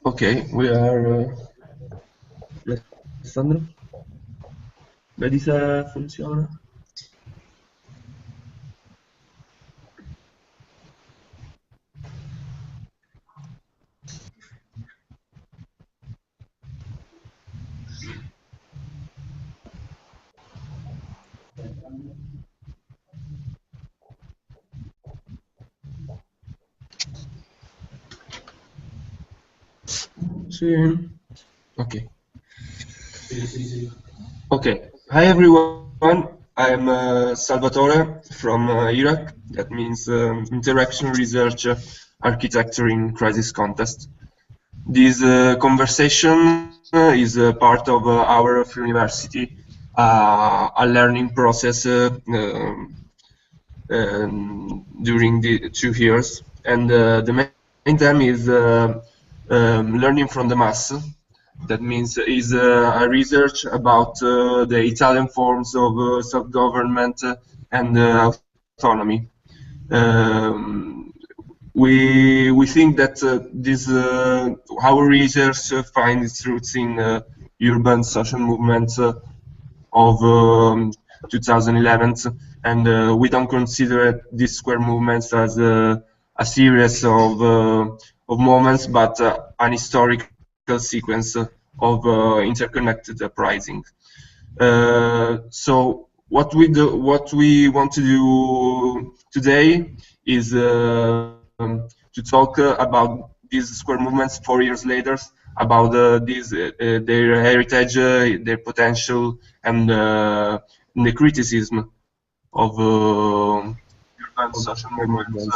Ok, we are. Alessandro? Vedi se funziona? Sì. Ok. Okay. Hi everyone. I'm Salvatore from Iraq. That means Interaction Research Architecture in Crisis Context. This conversation is part of our university, a learning process during the 2 years, and the main theme is learning from the mass. That means is a research about the Italian forms of self-government and autonomy. Um, we think that this our research finds its roots in urban social movements of 2011, and we don't consider these square movements as a series of moments, but an historical sequence of interconnected uprising. So what we want to do today is to talk about these square movements 4 years later, about their heritage, their potential, and the criticism of urban social movements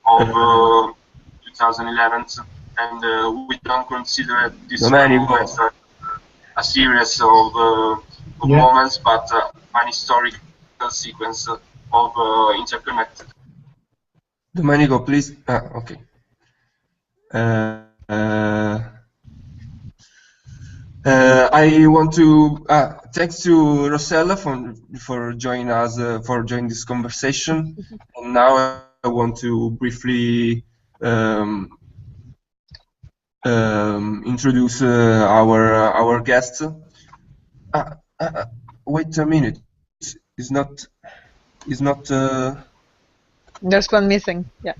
of 2011, and we don't consider this movement a series of moments, but an historical sequence of interconnected. Domenico, please. Okay. I want to thanks to Rossella for joining us for joining this conversation. And now I want to briefly introduce our guest. Wait a minute. It's not. There's one missing. Yeah.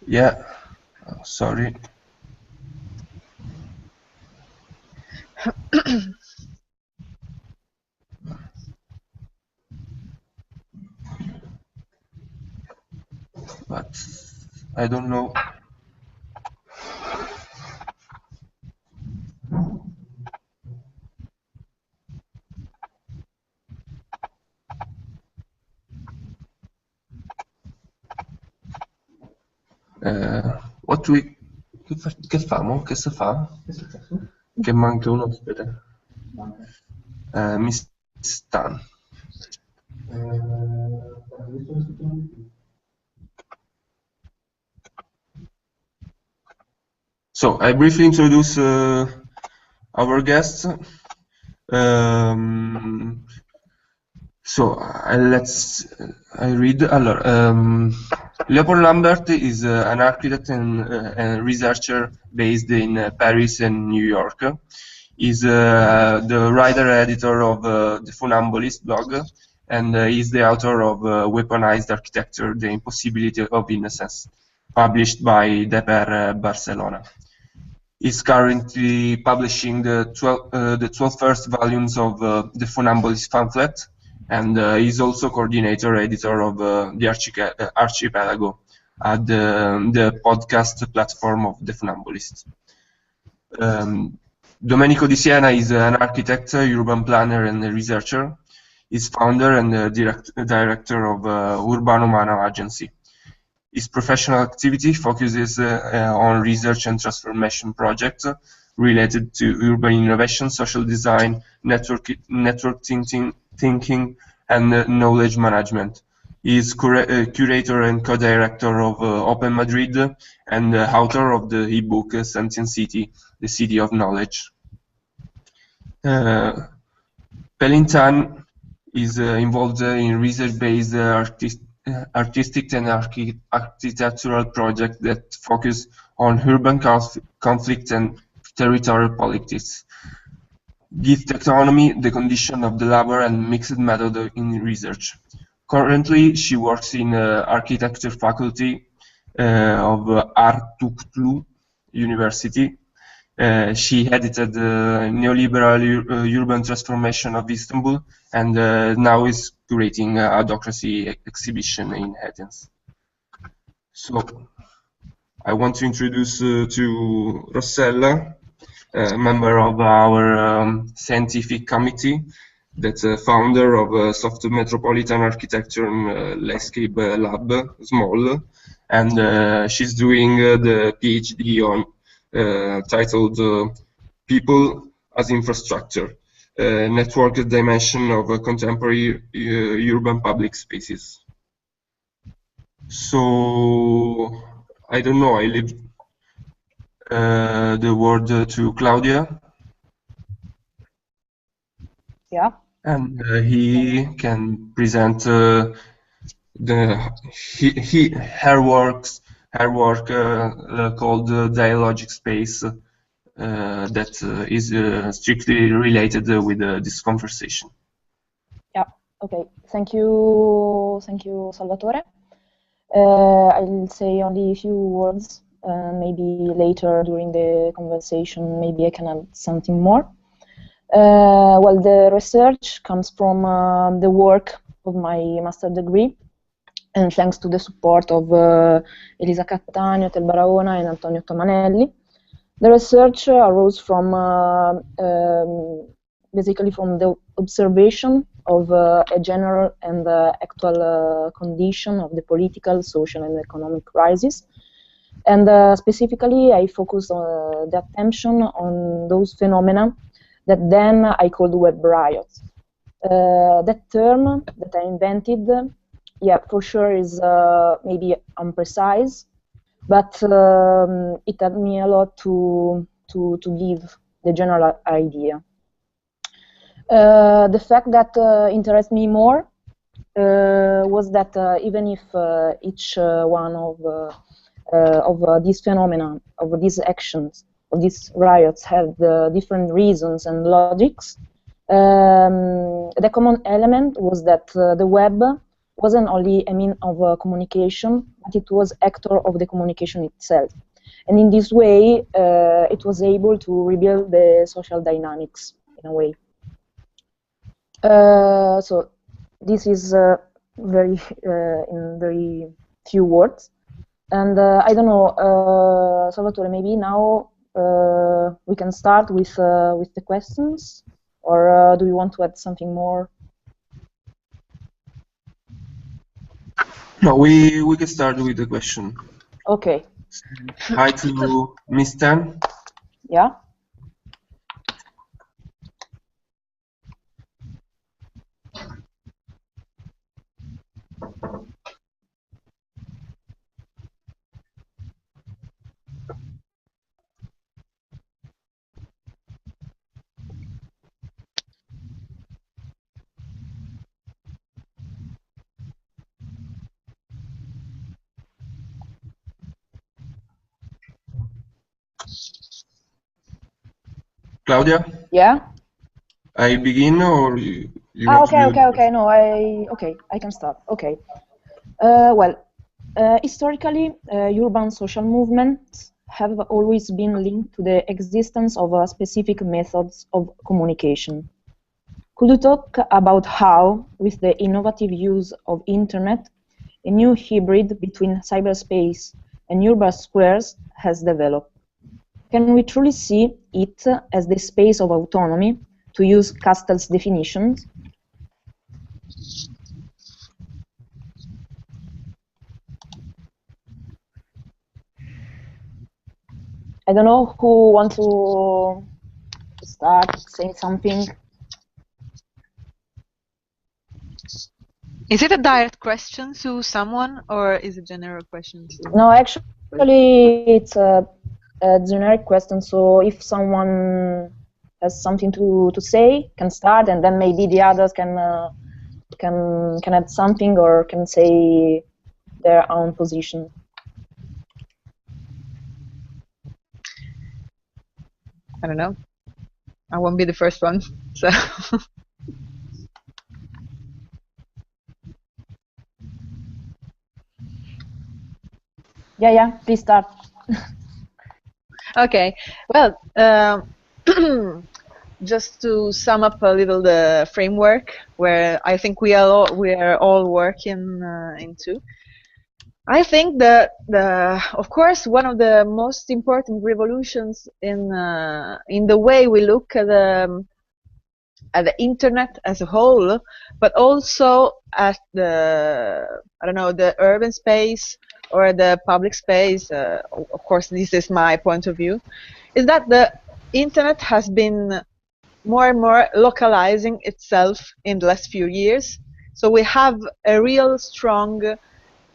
Yeah. Sorry. But I don't know. What we che famo? Che si fa? Che manca uno, aspetta. Mi sta. So I briefly introduce our guests. So I read. Leopold Lambert is an architect and researcher based in Paris and New York. He's the writer-editor of the Funambulist blog, and is the author of Weaponized Architecture: The Impossibility of Innocence, published by Deper Barcelona. He's currently publishing the 12 first volumes of the Funambulist pamphlet, and he's also coordinator editor of the Archipelago, the podcast platform of the Funambulist. Domenico Di Siena is an architect, urban planner, and researcher. He's founder and director of Urbano Umano Agency. His professional activity focuses on research and transformation projects related to urban innovation, social design, network thinking, and knowledge management. He is curator and co-director of Open Madrid and author of the ebook Sentient City, the City of Knowledge. Pelin Tan is involved in research-based artistic and architectural projects that focus on urban conflict and territorial politics. Give taxonomy the condition of the labor and mixed method in research. Currently, she works in architecture faculty of Artuklu University. She edited the Neoliberal Urban Transformation of Istanbul and now is curating a Adocracy exhibition in Athens. So, I want to introduce to Rossella, a member of our scientific committee, that's a founder of Soft Metropolitan Architecture and Landscape Lab, SMALL, and she's doing the PhD on titled People as Infrastructure, Network Dimension of Contemporary Urban Public Spaces. So, I don't know, I leave the word to Claudia. Yeah. And he can present her work called Dialogic Space that is strictly related with this conversation. Yeah. Okay. Thank you, Salvatore. I'll say only a few words. Maybe later during the conversation, maybe I can add something more. Well, the research comes from the work of my master degree, and thanks to the support of Elisa Cattaneo, Tel Barahona, and Antonio Tomanelli. The research arose from basically from the observation of a general and actual condition of the political, social, and economic crisis. And specifically, I focused the attention on those phenomena that then I called web riots. That term that I invented, yeah, for sure is maybe imprecise, but it helped me a lot to give the general idea. The fact that interests me more was that even if each one of these phenomena, of these actions, of these riots had different reasons and logics, the common element was that the web wasn't only a means of communication, but it was actor of the communication itself. And in this way, it was able to rebuild the social dynamics in a way. So this is in very few words. And I don't know, Salvatore, maybe now we can start with the questions, or do you want to add something more? No, we can start with the question. Okay. Hi to Miss Tan. Yeah. Claudia? Yeah. I begin, or you want to do okay. No, I can start. Okay. Well, historically, urban social movements have always been linked to the existence of specific methods of communication. Could you talk about how, with the innovative use of internet, a new hybrid between cyberspace and urban squares has developed? Can we truly see it as the space of autonomy, to use Castell's definitions? I don't know who wants to start saying something. Is it a direct question to someone, or is it a general question to... No, actually, it's a generic question. So if someone has something to say, can start, and then maybe the others can can add something or can say their own position. I don't know. I won't be the first one. So Yeah, please start. okay. Well, just to sum up a little the framework where I think we are all working into. I think that of course, one of the most important revolutions in the way we look at the internet as a whole, but also at the the urban space or the public space. Of course, this is my point of view. Is that the internet has been more and more localizing itself in the last few years. So we have a real strong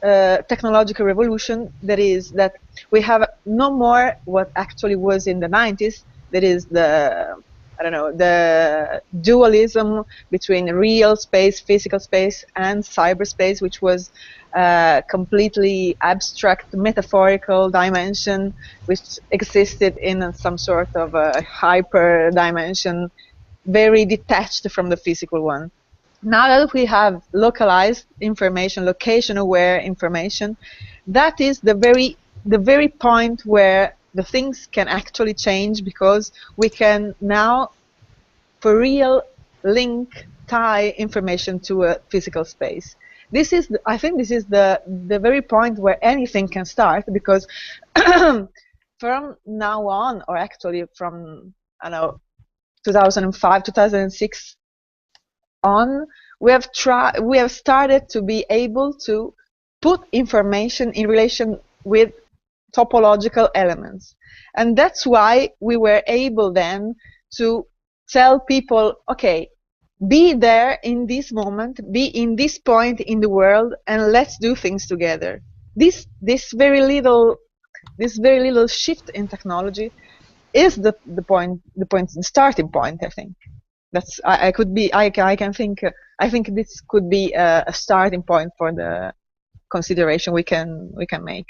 technological revolution, that is that we have no more what actually was in the 90s, that is the the dualism between real space, physical space, and cyberspace, which was completely abstract, metaphorical dimension, which existed in some sort of a hyper dimension, very detached from the physical one. Now that we have localized information, location-aware information, that is the very point where the things can actually change, because we can now, for real, tie information to a physical space. This is, I think, this is the very point where anything can start, because from now on, or actually from 2005, 2006 on, we have started to be able to put information in relation with topological elements, and that's why we were able then to tell people, okay, be there in this moment, be in this point in the world, and let's do things together. This very little shift in technology is the starting point. I think that's I can think I think this could be a starting point for the consideration we can make.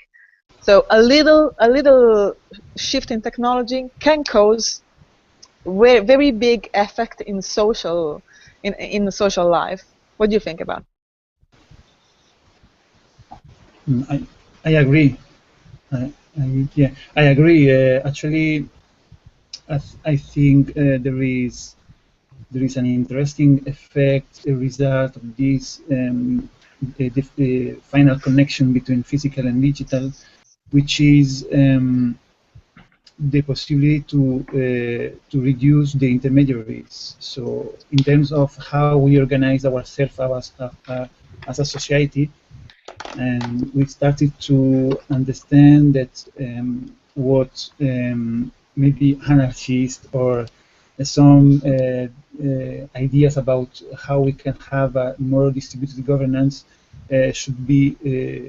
So a little shift in technology can cause very big effect in social in the social life. What do you think about? I agree. I agree. Actually, I think there is an interesting effect, a result of this the final connection between physical and digital, which is the possibility to reduce the intermediaries. So, in terms of how we organize ourselves as a society, and we started to understand that what maybe anarchists or some ideas about how we can have a more distributed governance should be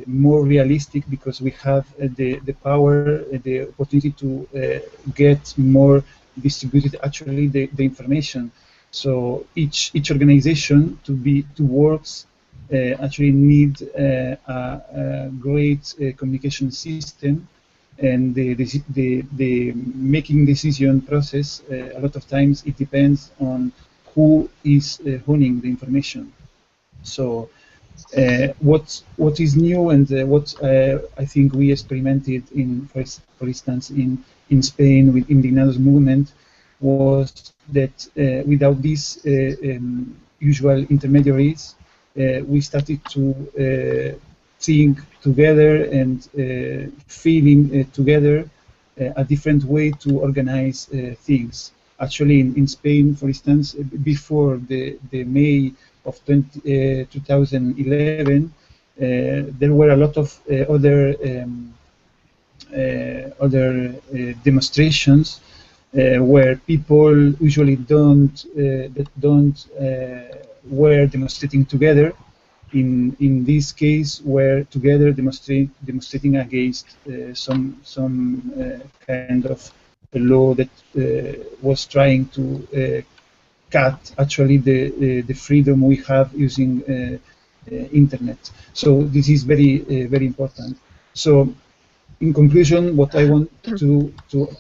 more realistic, because we have the power, the opportunity to get more distributed actually the information. So each organization to works actually need a great communication system, and the making decision process, a lot of times it depends on who is owning the information. So what is new, and what I think we experimented in, for instance, in Spain with Indignados movement, was that without these usual intermediaries, we started to think together and feeling together a different way to organize things. Actually, in Spain, for instance, before the May of 2011, there were a lot of other demonstrations where people usually were demonstrating together. In this case, were together demonstrating against some kind of law that was trying to cut actually the freedom we have using internet. So this is very important. So in conclusion, what I want to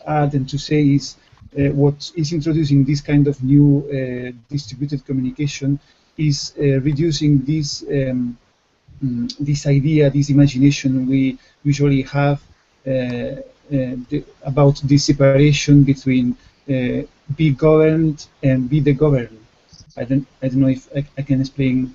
add and to say is what is introducing this kind of new distributed communication is reducing this this idea, this imagination we usually have about this separation between be governed and be the governed. I don't know if I can explain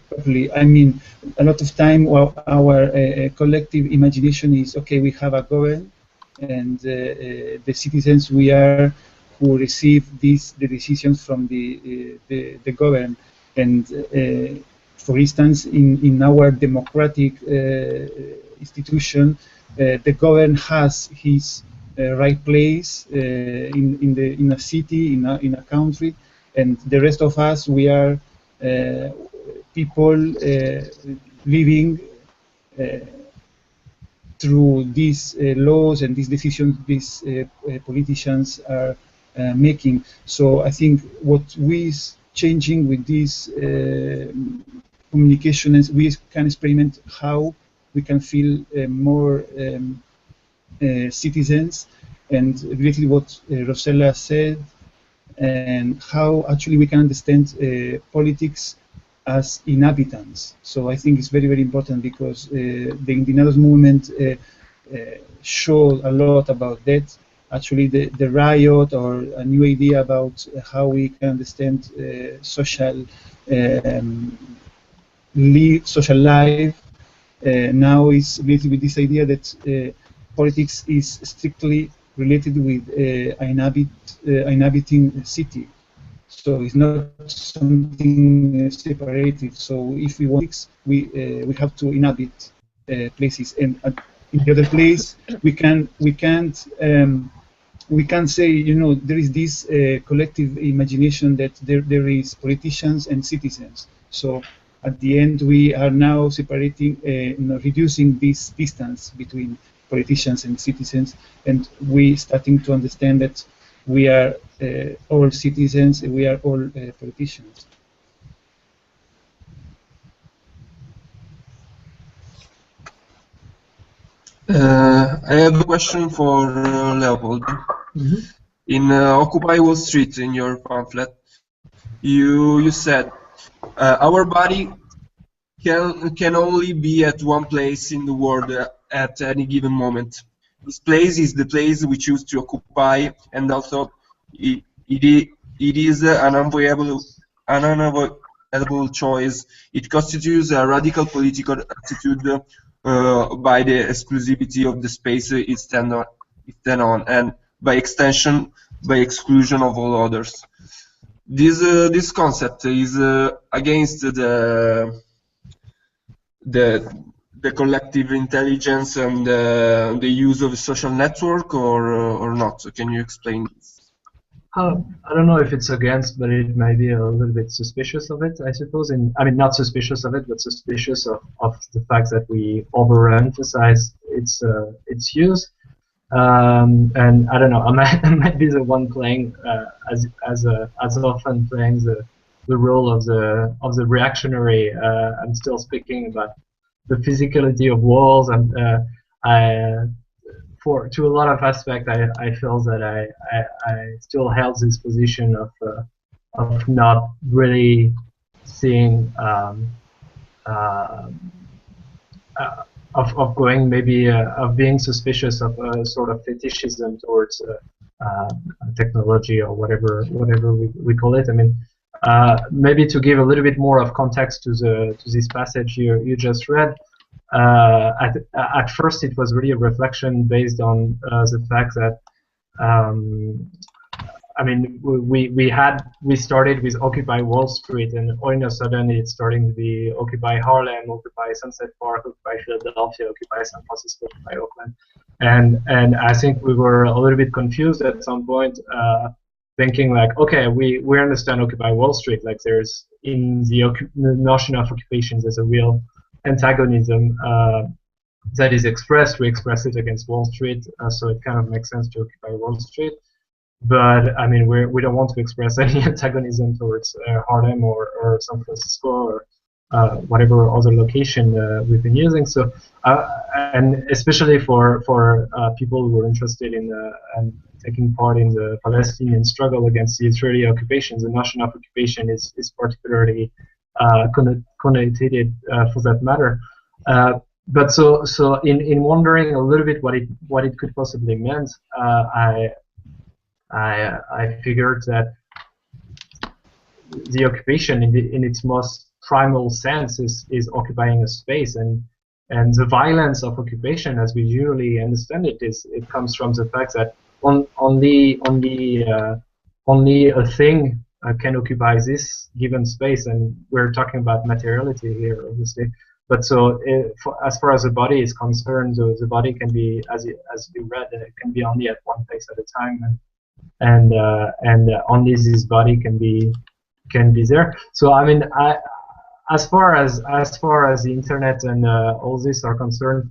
properly. I mean, a lot of time our collective imagination is, okay, we have a government, and the citizens we are who receive the decisions from the government. And for instance, in our democratic institution, the government has his right place in a city, in a country, and the rest of us, we are people living through these laws and these decisions these politicians are making. So I think what we is changing with this communication is we can experiment how we can feel more citizens, and related what Rosella said, and how actually we can understand politics as inhabitants. So I think it's very important, because the Indignados movement showed a lot about that. Actually, the riot, or a new idea about how we can understand social life now is related with this idea that politics is strictly related with inhabiting city. So it's not something separated. So if we want, we have to inhabit places, and in the other place we can't say, you know, there is this collective imagination that there is politicians and citizens. So at the end we are now separating, reducing this distance between politicians and citizens, and we starting to understand that we are all citizens, we are all politicians. I have a question for Leopold. Mm-hmm. In Occupy Wall Street, in your pamphlet, you said our body can only be at one place in the world at any given moment. This place is the place we choose to occupy, and also it is an unavoidable choice. It constitutes a radical political attitude by the exclusivity of the space it stands on, and by extension, by exclusion of all others. This concept is against the collective intelligence and the use of a social network, or not? So can you explain this? I don't know if it's against, but it might be a little bit suspicious of it, I suppose. I mean, not suspicious of it, but suspicious of the fact that we overemphasize its use. And I don't know, I might be the one playing as often playing the role of the reactionary. I'm still speaking about the physicality of walls, and to a lot of aspects, I feel that I still held this position of not really seeing of going maybe of being suspicious of a sort of fetishism towards technology, or whatever we call it. I mean, maybe to give a little bit more of context to this passage you just read. At first, it was really a reflection based on the fact that I mean, we started with Occupy Wall Street, and all of a sudden it's starting to be Occupy Harlem, Occupy Sunset Park, Occupy Philadelphia, Occupy San Francisco, Occupy Oakland, and I think we were a little bit confused at some point, thinking like, okay, we understand Occupy Wall Street, like there's in the notion of occupation, there's a real antagonism that is expressed. We express it against Wall Street, so it kind of makes sense to occupy Wall Street. but I mean, we don't want to express any antagonism towards Harlem or San Francisco or whatever other location we've been using. So, and especially for people who are interested in and taking part in the Palestinian struggle against the Israeli occupation, the notion of occupation is particularly connotated for that matter. But so in wondering a little bit what it could possibly mean, I figured that the occupation in its most primal sense is occupying a space, and the violence of occupation, as we usually understand it, it comes from the fact that only a thing can occupy this given space, and we're talking about materiality here, obviously. But so, as far as the body is concerned, the body can be, as you read, it can be only at one place at a time, and only this body can be there. So I mean, as far as the internet and all this are concerned,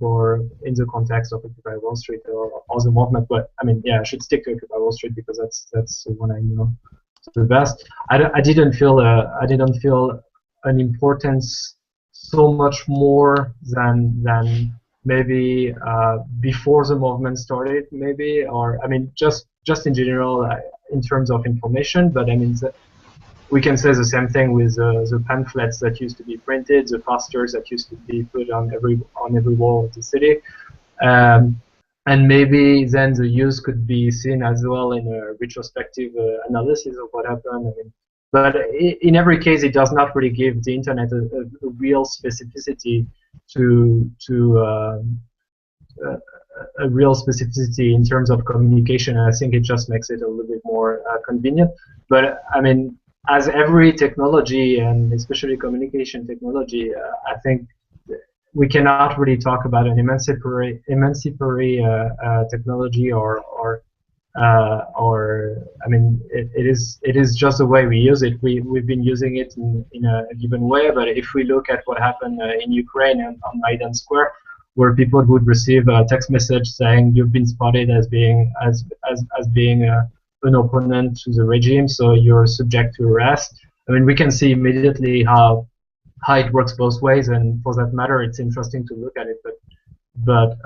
in the context of Occupy Wall Street or the movement, but I mean, yeah, I should stick to Occupy Wall Street because that's the one I know the best. I didn't feel an importance so much more than maybe before the movement started, maybe, or I mean, just in general in terms of information. But I mean, we can say the same thing with the pamphlets that used to be printed, the posters that used to be put on every wall of the city, and maybe then the use could be seen as well in a retrospective analysis of what happened. I mean, but in every case, it does not really give the internet a real specificity a real specificity in terms of communication. I think it just makes it a little bit more convenient. But I mean, as every technology, and especially communication technology, I think we cannot really talk about an emancipatory technology or I mean, it is just the way we use it. We've been using it in a given way. But if we look at what happened in Ukraine and on Maidan Square, where people would receive a text message saying you've been spotted as being an opponent to the regime, so you're subject to arrest. I mean, we can see immediately how it works both ways, and for that matter, it's interesting to look at it, but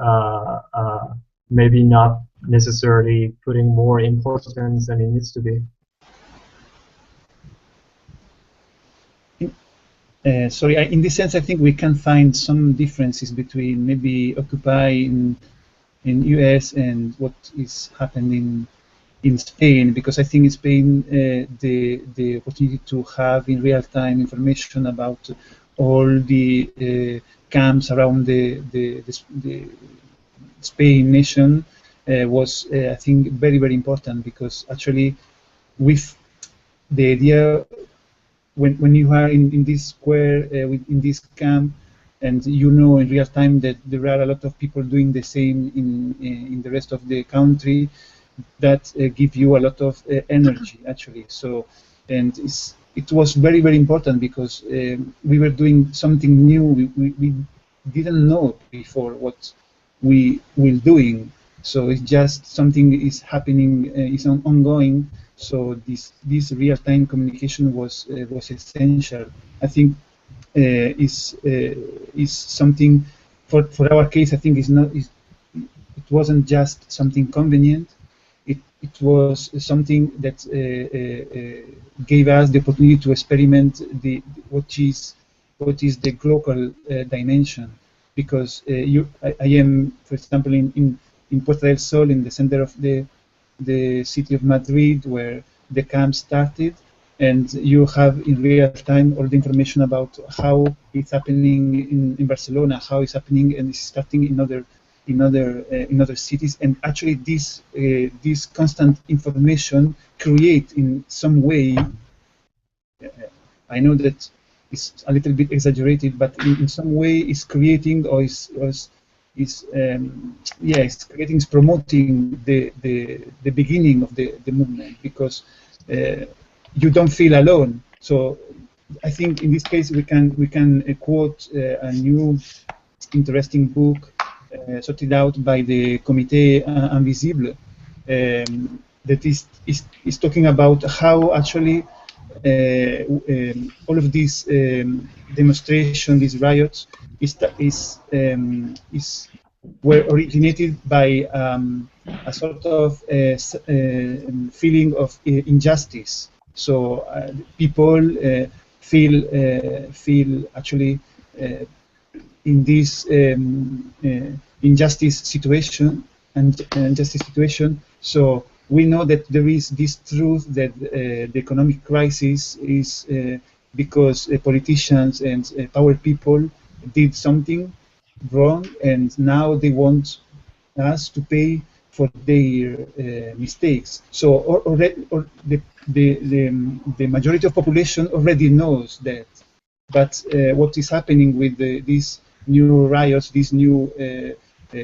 maybe not necessarily putting more importance than it needs to be. Sorry, in this sense, I think we can find some differences between maybe Occupy in US and what is happening in Spain, because I think in Spain the opportunity to have in real time information about all the camps around the Spain nation was, I think, very, very important, because actually with the idea when you are in this square, in this camp, and you know in real time that there are a lot of people doing the same in the rest of the country, that give you a lot of energy, actually. So, and it was very, very important, because we were doing something new. We didn't know before what we were doing. So it's just something is happening, is ongoing. So this real-time communication was essential. I think is something for our case. I think it wasn't just something convenient. It was something that gave us the opportunity to experiment what is the global dimension. Because I am, for example, in Puerta del Sol, in the center of the city of Madrid, where the camp started, and you have in real time all the information about how it's happening in Barcelona, how it's happening and it's starting in other cities. And actually this constant information create in some way, I know that it's a little bit exaggerated, but in some way is creating or is creating, is promoting the beginning of the movement, because you don't feel alone. So I think in this case we can quote a new interesting book sorted out by the Comité Invisible, that is talking about how actually all of these demonstrations, these riots, were originated by a sort of feeling of injustice. So people feel actually in this injustice situation and injustice situation. So we know that there is this truth that the economic crisis is because politicians and power people did something wrong, and now they want us to pay for their mistakes. So the majority of population already knows that. But what is happening with these new riots, these new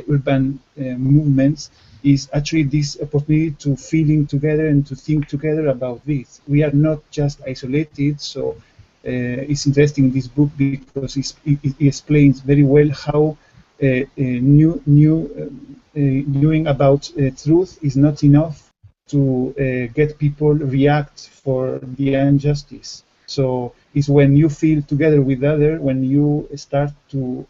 urban movements, is actually this opportunity to feeling together and to think together about this. We are not just isolated, so it's interesting, this book, because it explains very well how knowing about truth is not enough to get people react for the injustice. So it's when you feel together with others, when you start to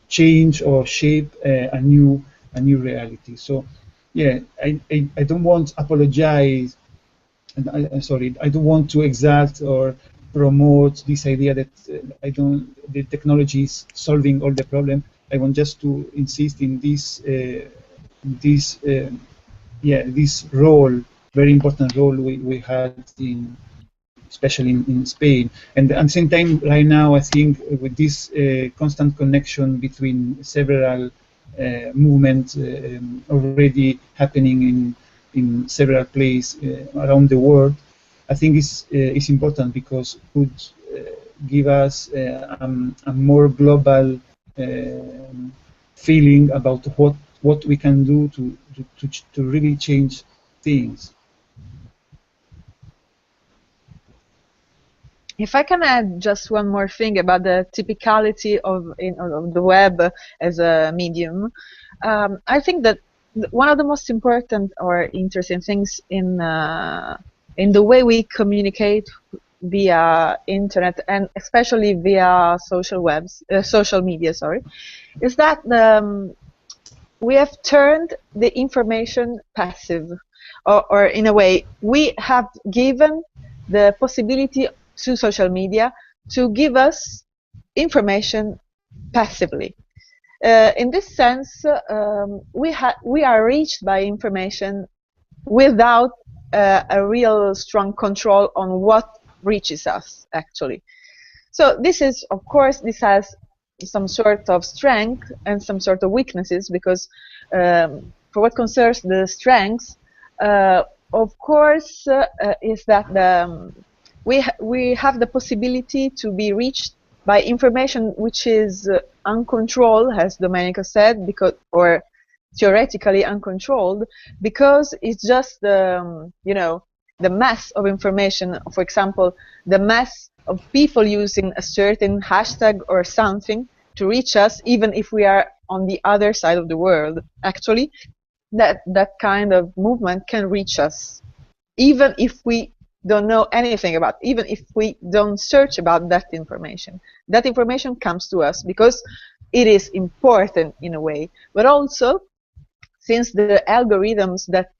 change or shape a new reality. So yeah, I don't want to apologize, and I'm sorry, I don't want to exalt or promote this idea that the technology is solving all the problem. I want just to insist in this this role, very important role we had in, especially in Spain. And at the same time, right now, I think with this constant connection between several movements already happening in several places around the world, I think it's important, because it could give us a more global feeling about what we can do to really change things. If I can add just one more thing about the typicality of the web as a medium, I think that one of the most important or interesting things in the way we communicate via internet, and especially via social media, is that we have turned the information passive, or in a way, we have given the possibility to social media to give us information passively. In this sense, we are reached by information without a real strong control on what reaches us, actually. So this is, of course, this has some sort of strength and some sort of weaknesses, because for what concerns the strengths, of course, is that we have the possibility to be reached by information which is uncontrolled, as Domenico said, or theoretically uncontrolled, because it's just the mass of information. For example, the mass of people using a certain hashtag or something to reach us, even if we are on the other side of the world. Actually, that kind of movement can reach us, even if we don't know anything about, even if we don't search about that information. That information comes to us because it is important in a way, but also since the algorithms that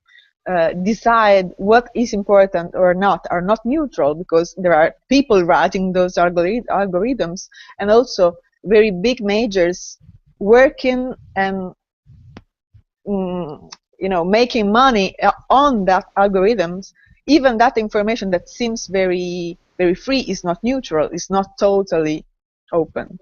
decide what is important or not are not neutral, because there are people writing those algorithms, and also very big majors working and making money on that algorithms. Even that information that seems very, very free is not neutral, is not totally open.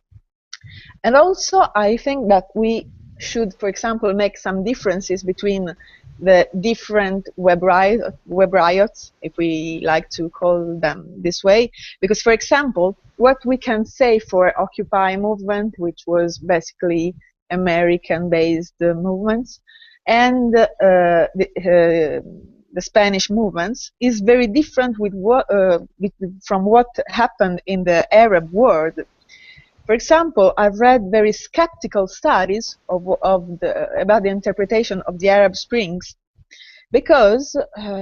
And also, I think that we should, for example, make some differences between the different web riots, if we like to call them this way. Because, for example, what we can say for Occupy movement, which was basically American-based movements, and the Spanish movements, is very different from what happened in the Arab world. For example, I've read very skeptical studies about the interpretation of the Arab Springs, because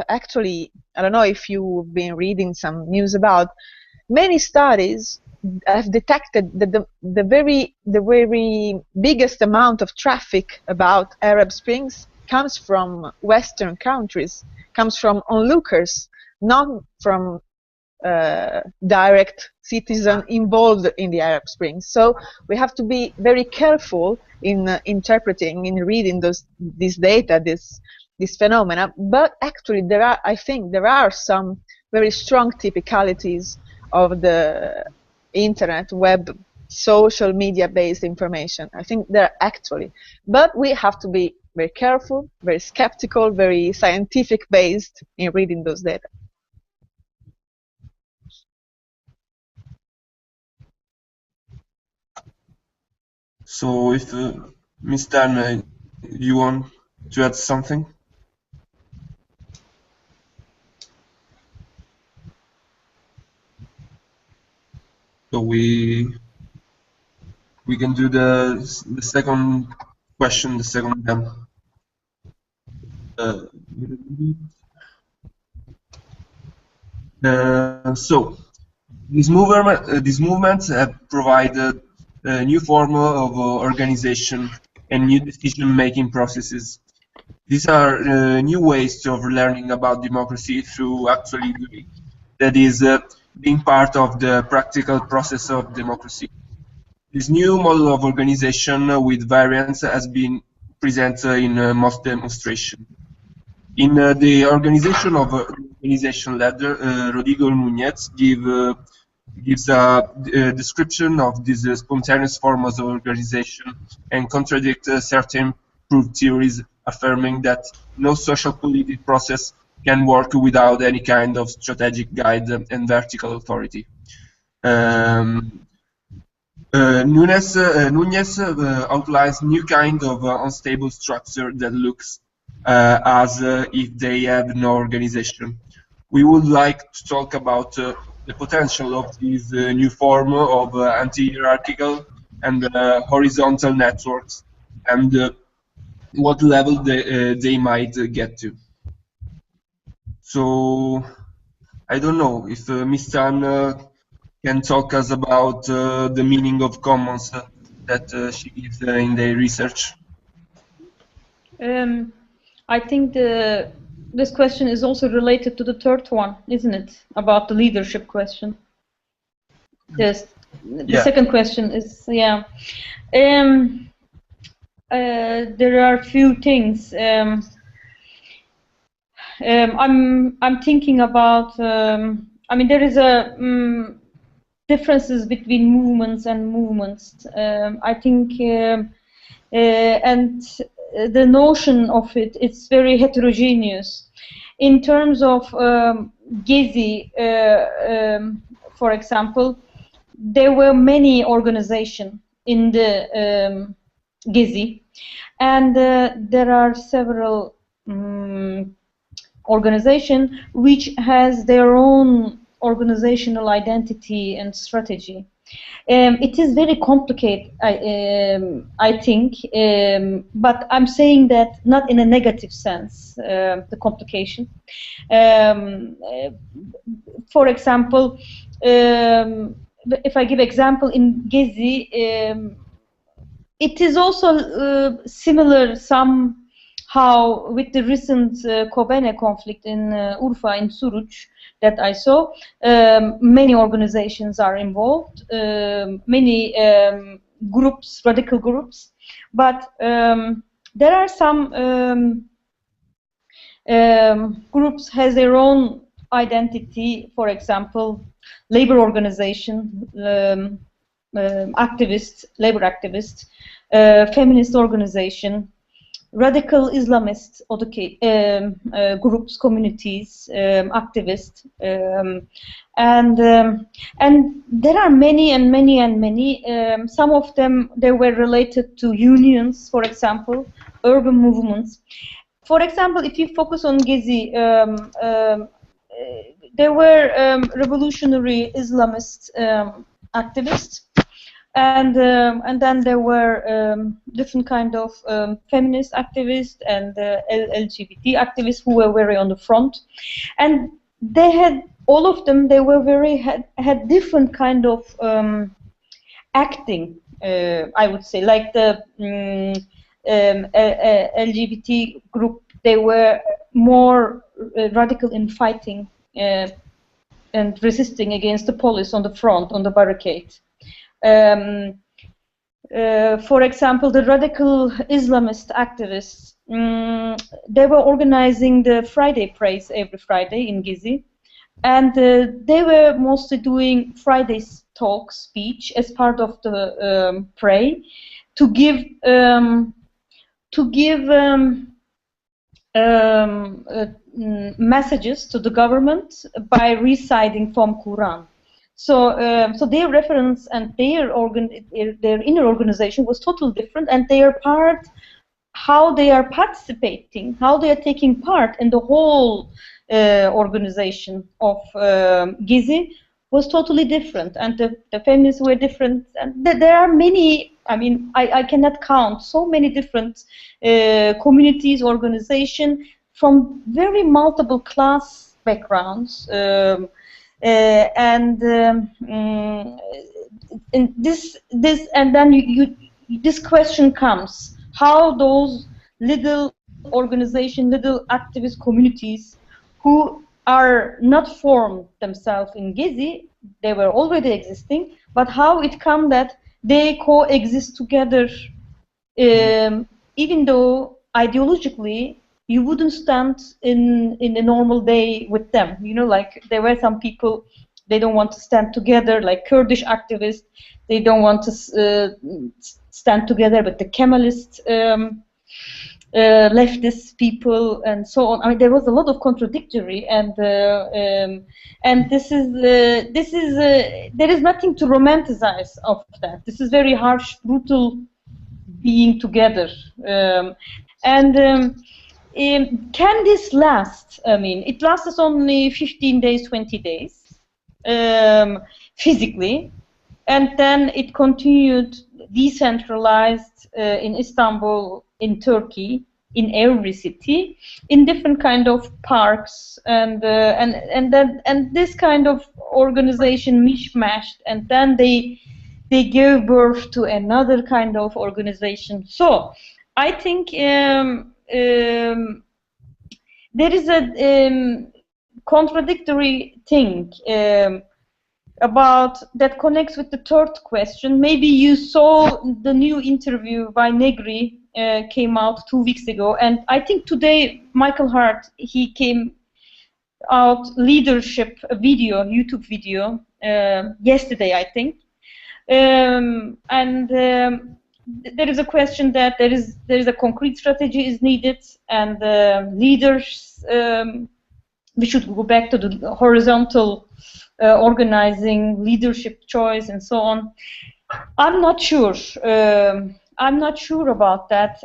actually, I don't know if you've been reading some news about, many studies have detected that the very biggest amount of traffic about Arab Springs comes from Western countries, comes from onlookers, not from direct citizen involved in the Arab Springs. So we have to be very careful in interpreting, in reading this data, this phenomena. But actually, I think there are some very strong typicalities of the internet, web, social media-based information. I think there actually, but we have to be very careful, very skeptical, very scientific-based in reading those data. So if Ms. Dan, you want to add something? So we can do the second question, the second then. So these movements have provided a new form of organization and new decision-making processes. These are new ways of learning about democracy through actually doing. That is, being part of the practical process of democracy. This new model of organization with variants has been presented in most demonstrations. In the organization of organization ladder, Rodrigo Núñez gives a description of these spontaneous forms of organization and contradicts certain proved theories affirming that no social political process can work without any kind of strategic guide and vertical authority. Núñez outlines new kind of unstable structure that looks as if they have no organization. We would like to talk about the potential of this new form of anti-hierarchical and horizontal networks, and what level they might get to. So, I don't know if Ms. Tan can talk us about the meaning of commons that she gives in the research. I think this question is also related to the third one, isn't it? About the leadership question. Yes. The second question is, yeah. There are a few things. I'm thinking about. I mean, there is a differences between movements and movements. I think, and the notion of it's very heterogeneous. In terms of Gezi, for example, there were many organizations in the Gezi, and there are several organizations which has their own organizational identity and strategy. It is very complicated, I think, but I'm saying that not in a negative sense, the complication. For example, if I give example in Gezi, it is also similar somehow with the recent Kobane conflict in Urfa, in Suruç, that I saw. Many organizations are involved, many groups, radical groups, but there are some groups has their own identity. For example, labor organization, activists, labor activists, feminist organization, radical Islamist groups, communities, activists, and there are many and many and many. Some of them, they were related to unions, for example, urban movements. For example, if you focus on Gezi, there were revolutionary Islamist activists and then there were different kind of feminist activists and LGBT activists who were very on the front, and they had all of them. They were had different kind of acting. I would say, like the LGBT group, they were more radical in fighting and resisting against the police on the front, on the barricade. For example, the radical Islamist activists, they were organizing the Friday Prays every Friday in Gezi, and they were mostly doing Friday's talk speech as part of the pray to give messages to the government by reciting from Quran. So, so their reference and their inner organization was totally different, and their part, how they are participating, how they are taking part in the whole organization of Gezi was totally different, and the feminists were different. And there are many. I mean, I cannot count so many different communities, organizations from very multiple class backgrounds. And this and then this question comes: how those little organization, little activist communities who are not formed themselves in Gezi, they were already existing, but how it come that they coexist together, even though ideologically you wouldn't stand in a normal day with them. You know, like there were some people, they don't want to stand together, like Kurdish activists, they don't want to stand together with the Kemalist leftist people and so on. I mean, there was a lot of contradictory, and this is there is nothing to romanticize of that. This is very harsh, brutal being together, can this last? I mean, it lasts only 15 days, 20 days, physically, and then it continued decentralized in Istanbul, in Turkey, in every city, in different kind of parks, and this kind of organization mishmashed, and then they gave birth to another kind of organization. So I think there is a contradictory thing about that connects with the third question. Maybe you saw the new interview by Negri came out 2 weeks ago, and I think today Michael Hart, he came out leadership video, YouTube video, yesterday I think, there is a question that there is a concrete strategy is needed, and leaders, we should go back to the horizontal organizing, leadership choice, and so on. I'm not sure. I'm not sure about that.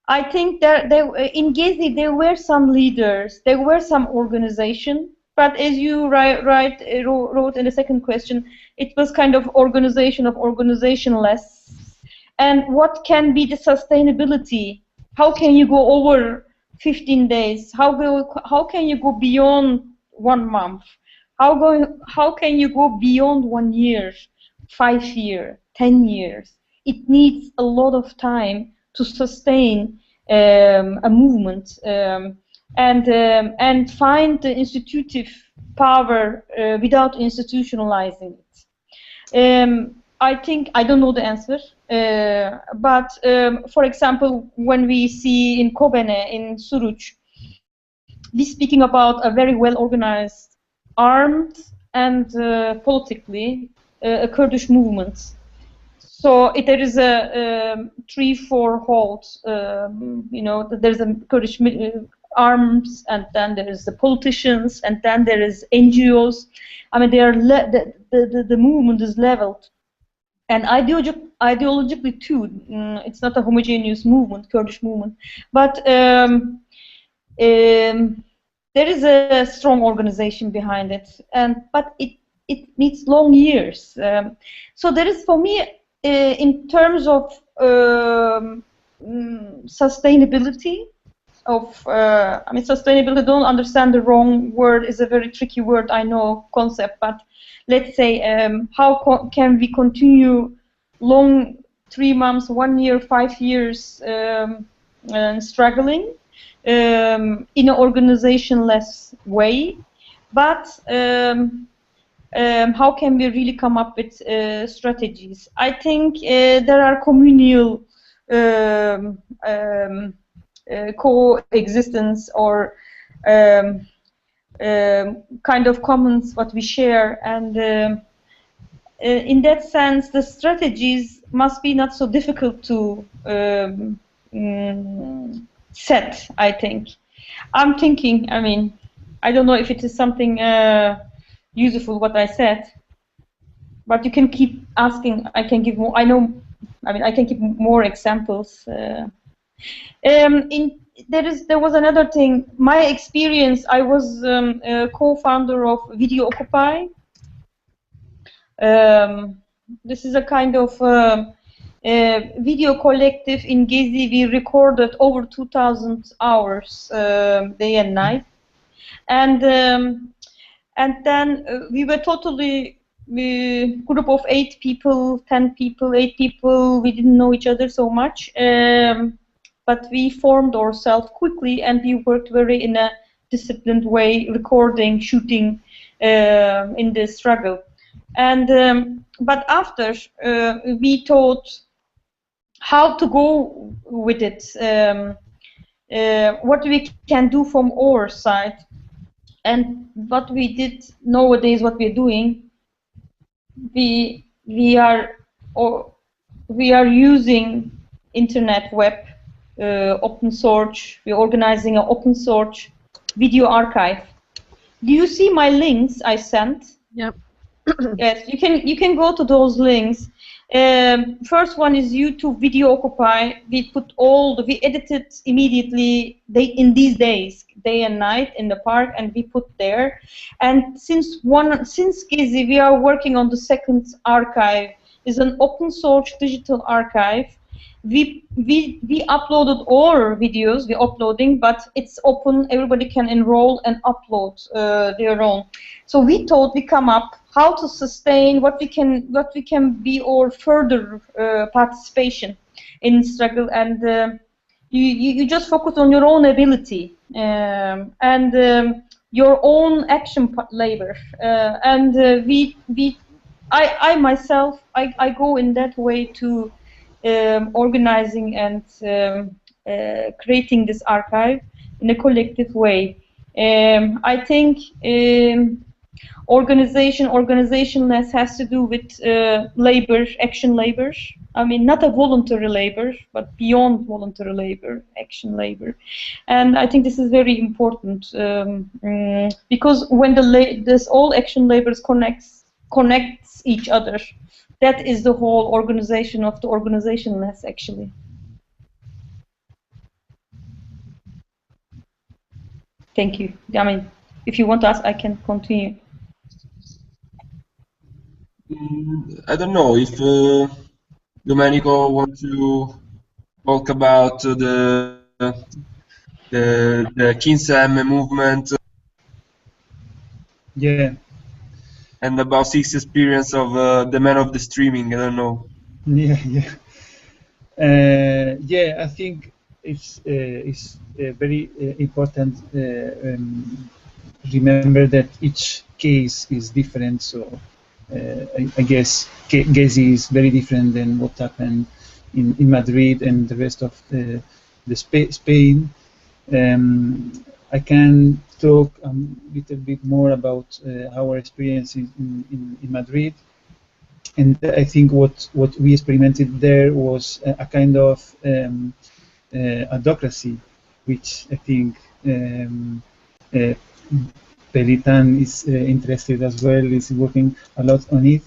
I think that in Gezi there were some leaders, there were some organization, but as you wrote in the second question, it was kind of organization of organizationless. And what can be the sustainability? How can you go over 15 days? How can you go beyond 1 month? How can you go beyond 1 year, 5 years, 10 years? It needs a lot of time to sustain a movement and find the institutive power without institutionalizing it. I think, I don't know the answer, but for example, when we see in Kobane, in Suruç, we're speaking about a very well organized, armed and politically a Kurdish movement. So there is a 3-4 hold, you know, there's a Kurdish arms, and then there is the politicians, and then there is NGOs. I mean, they are the movement is leveled, and ideologically too. It's not a homogeneous movement, Kurdish movement, but there is a strong organization behind it, but it it needs long years. So there is, for me, in terms of sustainability of, I mean, sustainability, don't understand the wrong word, is a very tricky word, I know, concept, but let's say, how can we continue long, 3 months, 1 year, 5 years struggling in an organizationless way, but how can we really come up with strategies? I think there are communal coexistence or kind of commons what we share, and in that sense the strategies must be not so difficult to set, I think. I'm thinking, I mean, I don't know if it is something useful what I said, but you can keep asking. I can give more. I know. I mean, I can give more examples. There was another thing. My experience. I was a co-founder of Video Occupy. This is a kind of video collective in Gezi. We recorded over 2,000 hours day and night, and then we were totally group of 8 people, 10 people, 8 people. We didn't know each other so much, but we formed ourselves quickly, and we worked very in a disciplined way, recording, shooting in the struggle. And but after we thought how to go with it, what we can do from our side, and what we did nowadays, what we're doing, we are using internet, web, open source. We're organizing an open source video archive. Do you see my links I sent? Yep. Yes, you can go to those links. First one is YouTube Video Occupy. We edited immediately in these days, day and night in the park, and we put there. And since Gezi, we are working on the second archive. It's an open source digital archive. We uploaded our videos. We're uploading, but it's open. Everybody can enroll and upload their own. So we thought we come up how to sustain what we can be or further participation in struggle, and you just focus on your own ability and your own action labor, and I myself go in that way to organizing and creating this archive in a collective way. I think organizationless has to do with labor, action labor. I mean, not a voluntary labor, but beyond voluntary labor, action labor. And I think this is very important because when this all action labors connects each other, that is the whole organization of the organizationless, actually. Thank you. I mean, if you want to ask, I can continue. I don't know if Domenico wants to talk about the Kinsem movement. Yeah. And about his experience of the man of the streaming. I don't know. Yeah. I think it's very important. Remember that each case is different. So I guess Gezi is very different than what happened in Madrid and the rest of Spain. I can talk a little bit more about our experience in Madrid, and I think what we experimented there was a kind of advocacy, which I think Peritan is interested as well, is working a lot on it.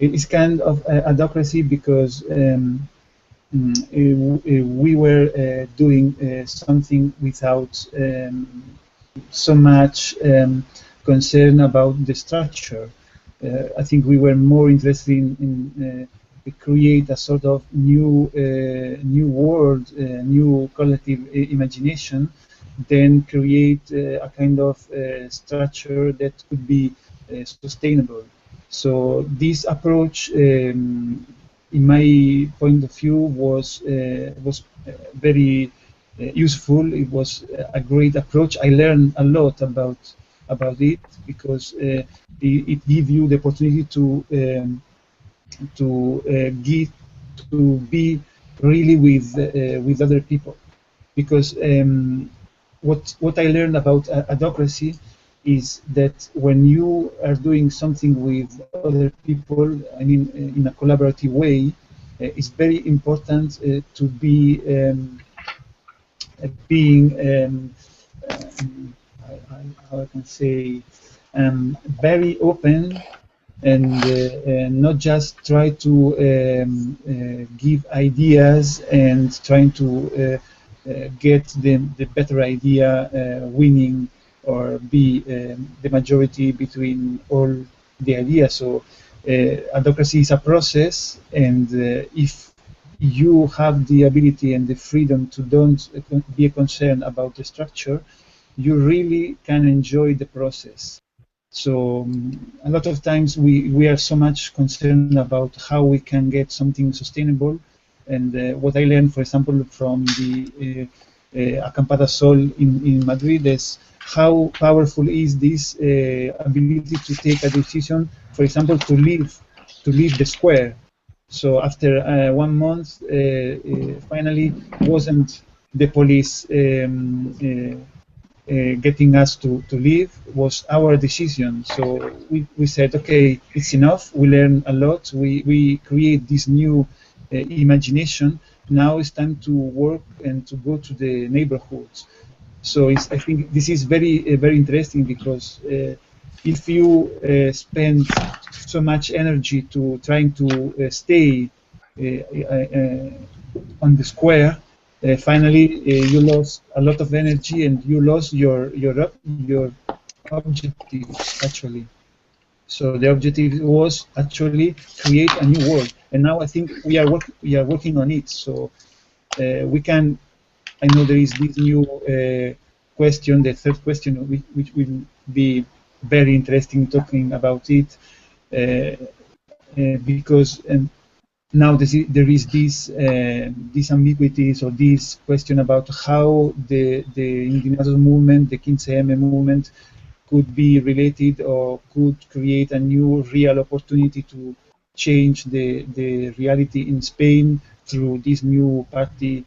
It is kind of advocacy because we were doing something without so much concern about the structure. I think we were more interested in create a sort of new world, new collective imagination, than create a kind of structure that could be sustainable. So this approach, in my point of view, was very useful. It was a great approach. I learned a lot about it, because it gives you the opportunity to be really with other people. Because what I learned about advocacy is that when you are doing something with other people, I mean, in a collaborative way, it's very important to be being how I can say, very open, and not just try to give ideas and trying to get the better idea winning, or be the majority between all the ideas. So advocacy is a process, and if you have the ability and the freedom to don't be concerned about the structure, you really can enjoy the process. So a lot of times we are so much concerned about how we can get something sustainable. And what I learned, for example, from the Acampada Sol in Madrid, is how powerful is this ability to take a decision, for example, to leave the square. So after 1 month, finally, wasn't the police getting us to leave, was our decision. So we said, okay, it's enough. We learned a lot. We create this new imagination. Now it's time to work and to go to the neighborhoods. So I think this is very very interesting, because if you spend so much energy to trying to stay on the square, finally you lost a lot of energy, and you lost your objective, actually. So the objective was actually create a new world, and now I think we are working on it. So we can. I know there is this new question, the third question, which will be very interesting talking about it, because now there is this ambiguities, or this question about how the Indignados movement, the 15M movement, could be related or could create a new real opportunity to change the reality in Spain through this new party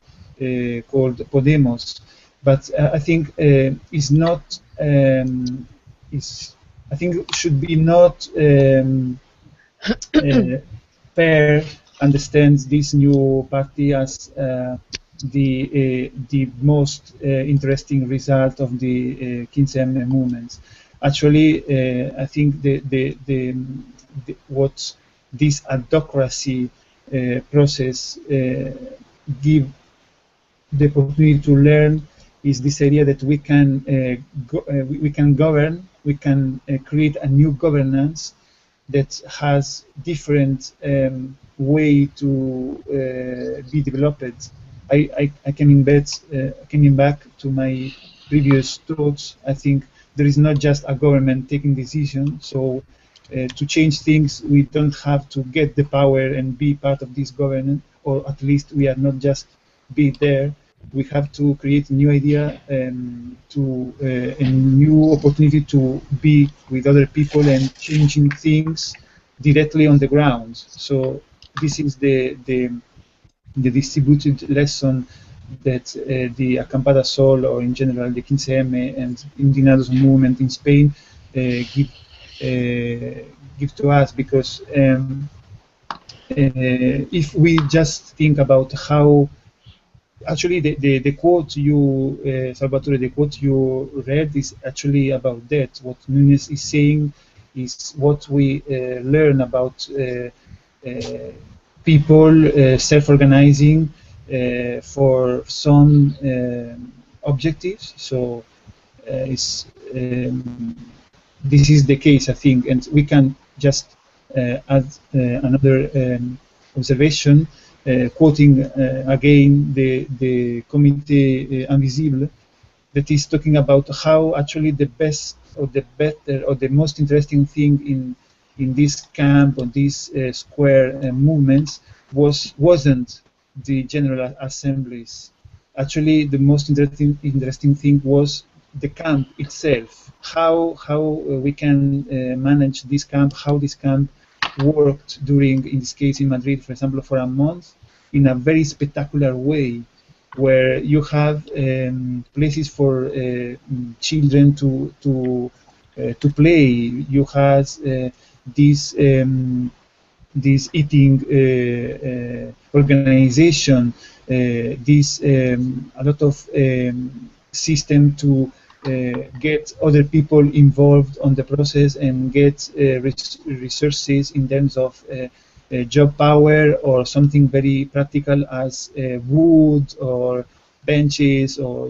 called Podemos. But I think it's not. I think it should be not fair. Understands this new party as the most interesting result of the 15M movements. Actually, I think what this advocacy process give the opportunity to learn is this idea that we can govern, we can create a new governance that has different way to be developed. I came back to my previous thoughts. I think there is not just a government taking decisions. So to change things, we don't have to get the power and be part of this government, or at least we are not just be there. We have to create a new idea, a new opportunity to be with other people and changing things directly on the ground. So this is the distributed lesson that the Acampada Sol, or in general the 15M and Indignados movement in Spain give to us, because if we just think about how, actually the quote you, Salvatore, the quote you read is actually about that. What Nunes is saying is what we learn about people self-organizing for some objectives. So this is the case, I think, and we can just add another observation, quoting again the Comité Invisible, that is talking about how actually the best or the better or the most interesting thing in this camp or these square movements wasn't the general assemblies. Actually, the most interesting thing was the camp itself. How we can manage this camp, how this camp worked during, in this case in Madrid, for example, for a month, in a very spectacular way, where you have places for children to play. You have this eating organization, this a lot of system to get other people involved on the process and get resources in terms of job power or something very practical as wood or benches, or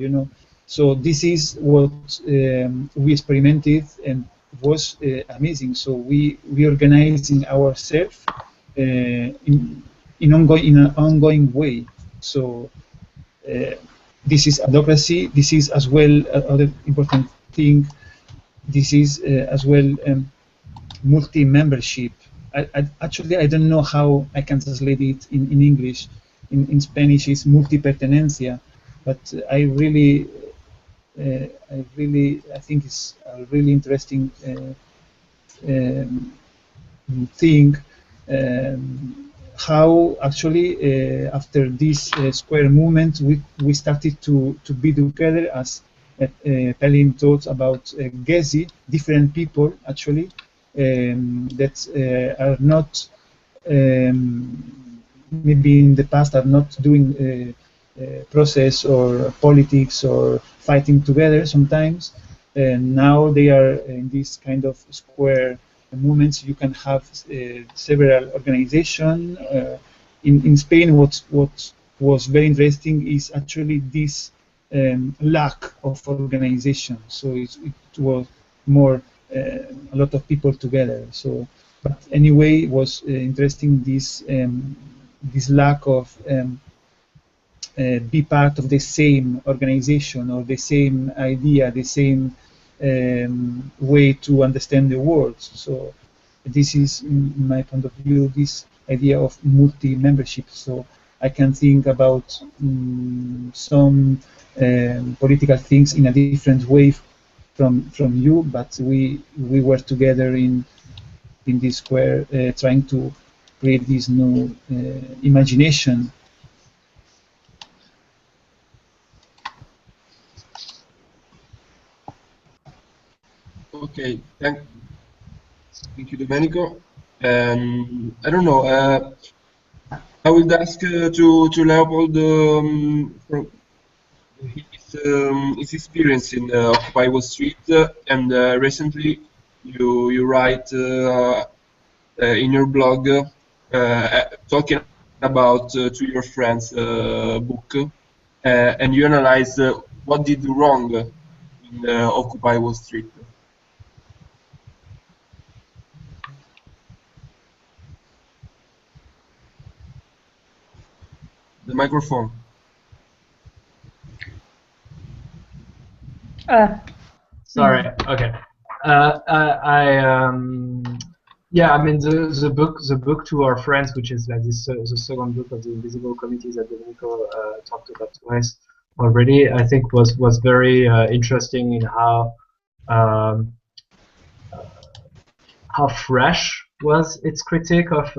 So this is what we experimented and was amazing. So we organizing ourselves in an ongoing way. So this is advocacy. This is as well another important thing. This is as well multi-membership. Actually, I don't know how I can translate it in English. In Spanish, it's multi-pertenencia, but I think it's a really interesting thing. How actually after this square movement we started to be together, as Pelin talks about Gezi, different people actually that are not maybe in the past are not doing process or politics or fighting together sometimes, and now they are in this kind of square movements. You can have several organizations. In Spain, what was very interesting is actually this lack of organization. So it was more a lot of people together. So, but anyway, it was interesting this lack of be part of the same organization or the same idea, the same way to understand the world. So this is, in my point of view, this idea of multi-membership. So I can think about some political things in a different way from you, but we were together in this square trying to create this new imagination. Okay, thank you, Domenico. I don't know. I would ask to Leopold from his experience in Occupy Wall Street, and recently you write in your blog talking about To Your Friends book, and you analyze what did wrong in Occupy Wall Street. The microphone. Sorry. Okay. Yeah, I mean the book To Our Friends, which is like this the second book of the Invisible Committees that Domenico talked about twice already, I think was very interesting in how fresh was its critique of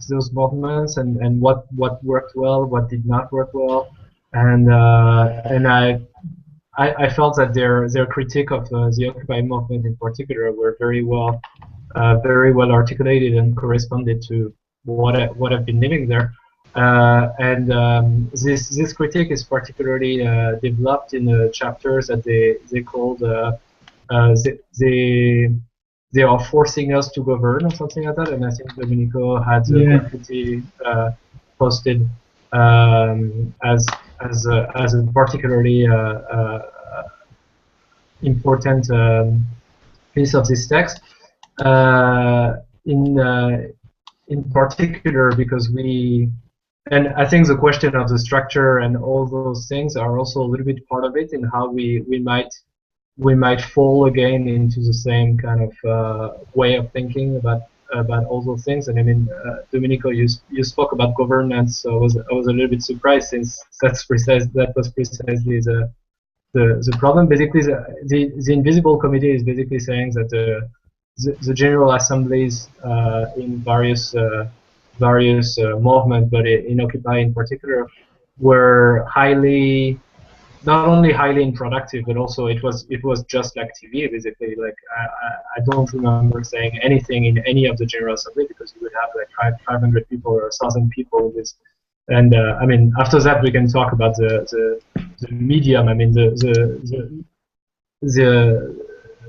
those movements and what worked well, what did not work well, and I felt that their critique of the Occupy movement in particular were very well articulated and corresponded to what I've been living there, and this critique is particularly developed in the chapters that they called they are forcing us to govern or something like that, and I think Domenico had the graffiti posted as a particularly important piece of this text. In particular, because and I think the question of the structure and all those things are also a little bit part of it in how we might fall again into the same kind of way of thinking about all those things. And I mean, Domenico, you spoke about governance, so I was a little bit surprised, since that was precisely the problem. Basically, the Invisible Committee is basically saying that the General Assemblies in various movements, but in Occupy in particular, were not only highly unproductive, but also it was just like TV, basically. Like I don't remember saying anything in any of the General Assembly, because you would have like 500 people or 1,000 people. And I mean, after that we can talk about the medium. I mean,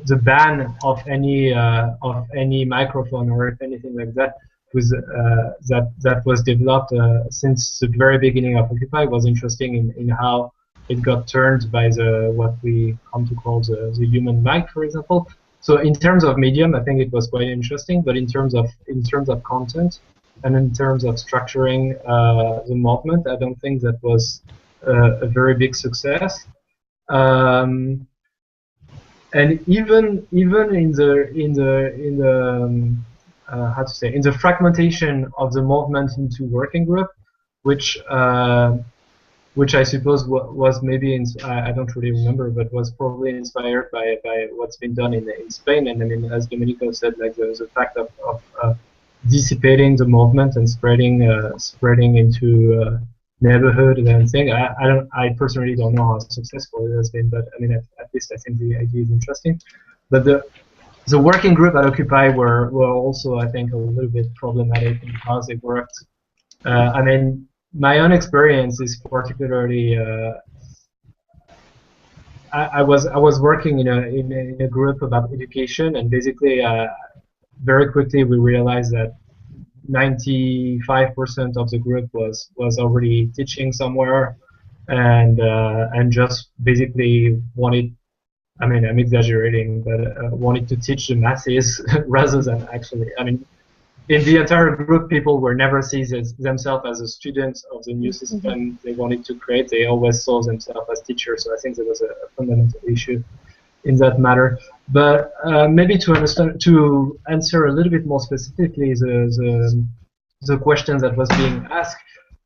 the ban of any microphone or anything like that that was developed since the very beginning of Occupy was interesting in how it got turned by what we come to call the human mic, for example. So in terms of medium, I think it was quite interesting, but in terms of content and in terms of structuring the movement, I don't think that was a very big success. And even in the how to say, in the fragmentation of the movement into working group, which I suppose was maybe I don't really remember, but was probably inspired by what's been done in Spain. And I mean, as Domenico said, like the fact of dissipating the movement and spreading into neighborhood and thing. I personally don't know how successful it has been, but I mean, at least I think the idea is interesting. But the working group at Occupy were also, I think, a little bit problematic in how they worked. I mean, my own experience is particularly. I was working in a group about education, and basically, very quickly we realized that 95% of the group was already teaching somewhere, and just basically wanted. I mean, I'm exaggerating, but wanted to teach the masses rather than actually. I mean, in the entire group, people were never seen themselves as a student of the new system they wanted to create. They always saw themselves as teachers. So I think there was a fundamental issue in that matter. But maybe to answer a little bit more specifically the question that was being asked,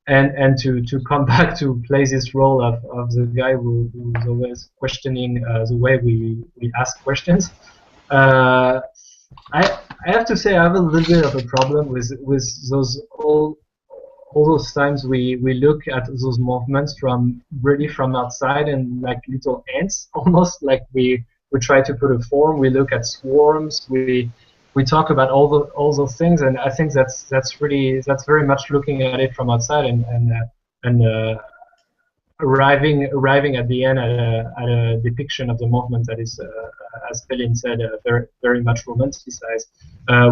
and to come back to play this role of the guy who's always questioning the way we ask questions. I have to say I have a little bit of a problem with those all those times we look at those movements really from outside, and like little ants, almost like we try to put a form. We look at swarms. We talk about all those things, and I think that's very much looking at it from outside and arriving at the end at a depiction of the movement that is, as Pelin said, very very much romanticized.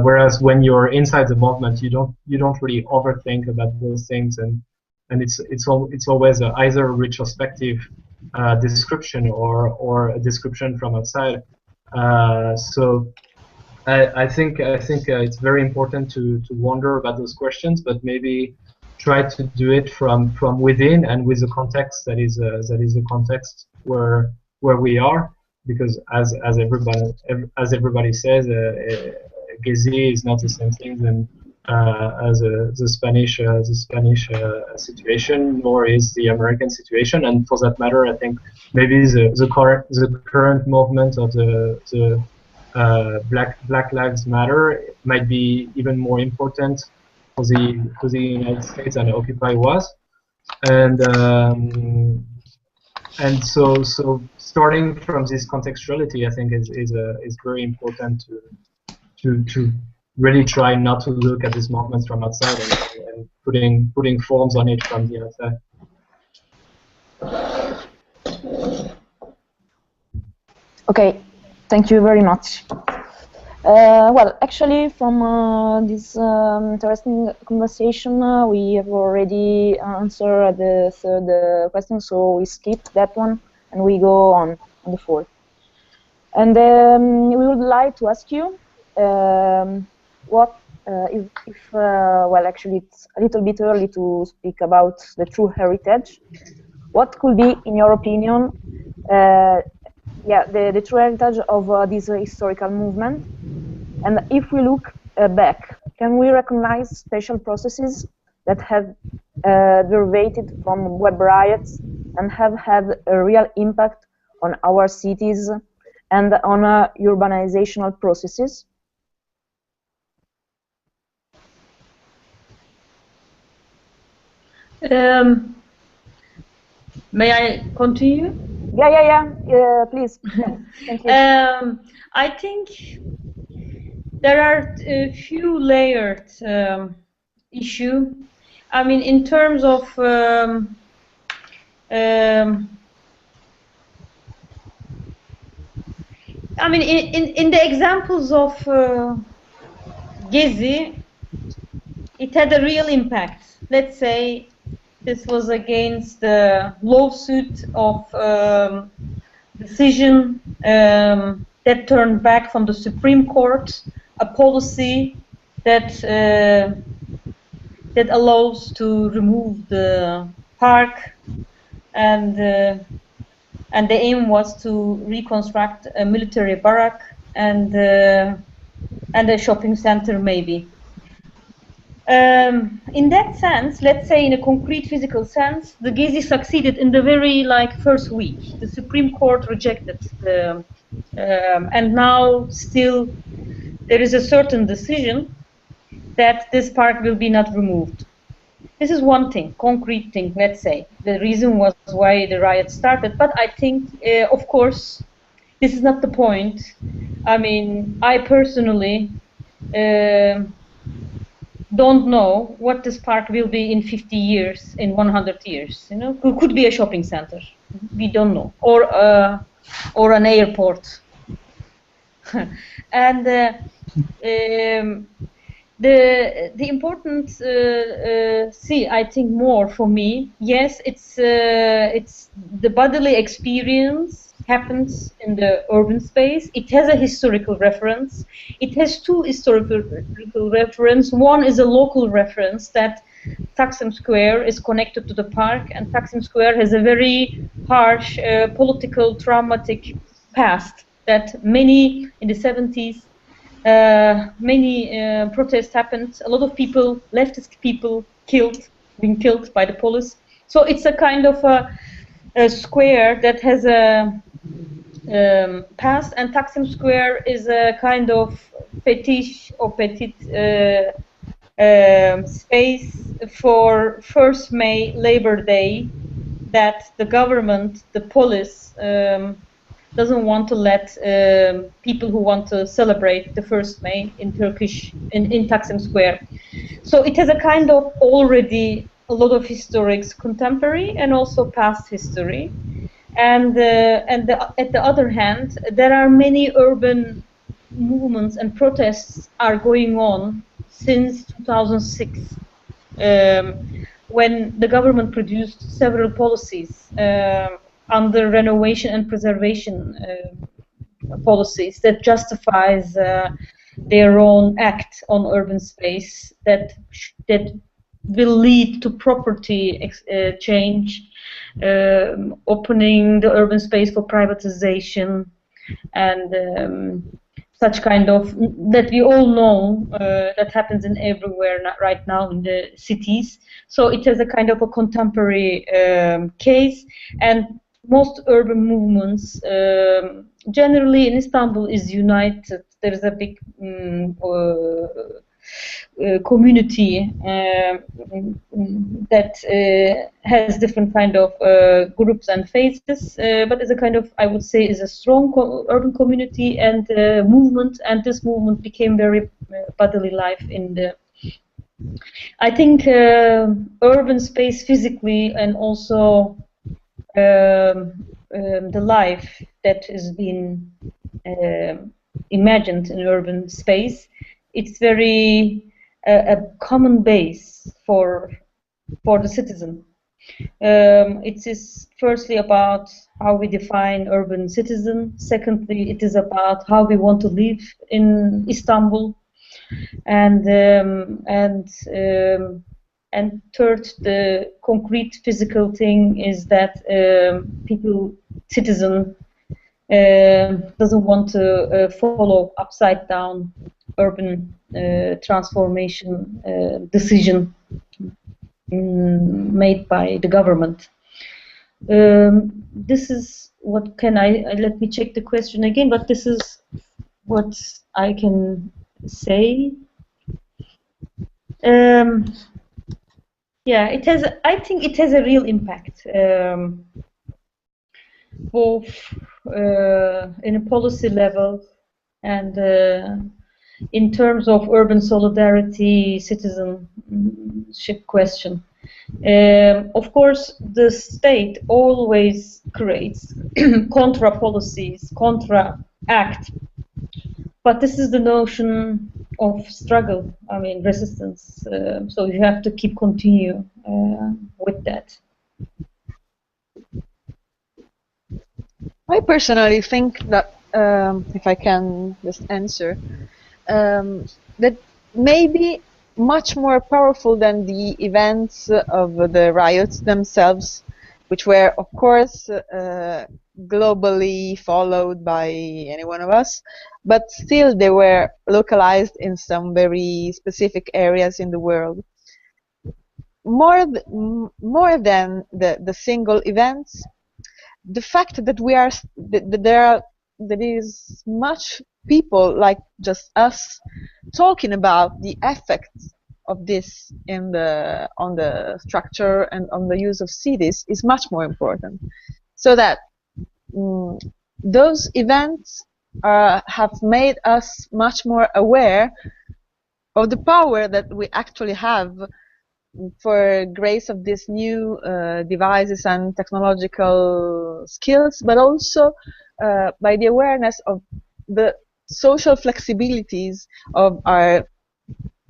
Whereas when you're inside the movement, you don't really overthink about those things, and it's always either a retrospective description or a description from outside. So I think it's very important to wonder about those questions, but maybe try to do it from within and with a context that is a context where we are, because as everybody says, Gezi is not the same thing than as the Spanish situation, nor is the American situation, and for that matter, I think maybe the current movement of the Black Lives Matter might be even more important for the United States than Occupy was, and so starting from this contextuality, I think is very important to really try not to look at these movements from outside and putting forms on it from the outside. Okay, thank you very much. Well, actually, from this interesting conversation, we have already answered the third question, so we skip that one and we go on the fourth. And we would like to ask you what if well, actually it's a little bit early to speak about the true heritage. What could be, in your opinion, yeah, the true heritage of this historical movement? And if we look back, can we recognize special processes that have derivated from web riots and have had a real impact on our cities and on urbanizational processes? May I continue? Yeah, please. Thank you. I think there are a few layered issue. I mean, in terms of I mean, in the examples of Gezi, it had a real impact. Let's say this was against the lawsuit of decision that turned back from the Supreme Court, a policy that that allows to remove the park, and the aim was to reconstruct a military barrack and a shopping center, maybe. In that sense, let's say in a concrete physical sense, the Gezi succeeded in the very first week. The Supreme Court rejected the, and now still there is a certain decision that this park will be not removed. This is one thing, concrete thing, let's say. The reason was why the riot started, but I think, of course, this is not the point. I mean, I personally don't know what this park will be in 50 years, in 100 years. You know, it could be a shopping center. We don't know, or an airport. And the important I think more for me, yes, it's the bodily experience happens in the urban space. It has a historical reference. It has two historical reference. One is a local reference that Taksim Square is connected to the park, and Taksim Square has a very harsh political traumatic past that many in the 70s many protests happened. A lot of people, leftist people, being killed by the police. So it's a kind of a square that has a past, and Taksim Square is a kind of fetish or petite space for 1st May, Labor Day, that the government, the police, doesn't want to let people who want to celebrate the 1st May in in Taksim Square. So it has a kind of already a lot of historics, contemporary and also past history. And at the other hand, there are many urban movements and protests are going on since 2006, when the government produced several policies under renovation and preservation policies that justifies their own act on urban space that will lead to property change, opening the urban space for privatization, and such kind of that we all know that happens in everywhere right now in the cities. So it has a kind of a contemporary case, and most urban movements generally in Istanbul is united. There is a big community that has different kind of groups and phases, but is a kind of, I would say, is a strong urban community and movement, and this movement became very bodily life in the, I think, urban space physically, and also the life that has been imagined in urban space. It's very a common base for the citizen. It is firstly about how we define urban citizen. Secondly, it is about how we want to live in Istanbul, and third, the concrete physical thing is that citizen doesn't want to follow upside down urban transformation decision made by the government. This is what can let me check the question again, but this is what I can say. Yeah, it has. I think it has a real impact, both in a policy level and in terms of urban solidarity, citizenship question. Of course, the state always creates contra policies, contra act, but this is the notion of struggle. I mean, resistance. So you have to continue with that. I personally think that, if I can just answer, that maybe much more powerful than the events of the riots themselves, which were, of course, globally followed by any one of us, but still they were localized in some very specific areas in the world. More than the single events, the fact that there is much people like just us talking about the effects of this on the structure and on the use of cities is much more important. So that those events have made us much more aware of the power that we actually have for grace of these new devices and technological skills, but also by the awareness of the social flexibilities of our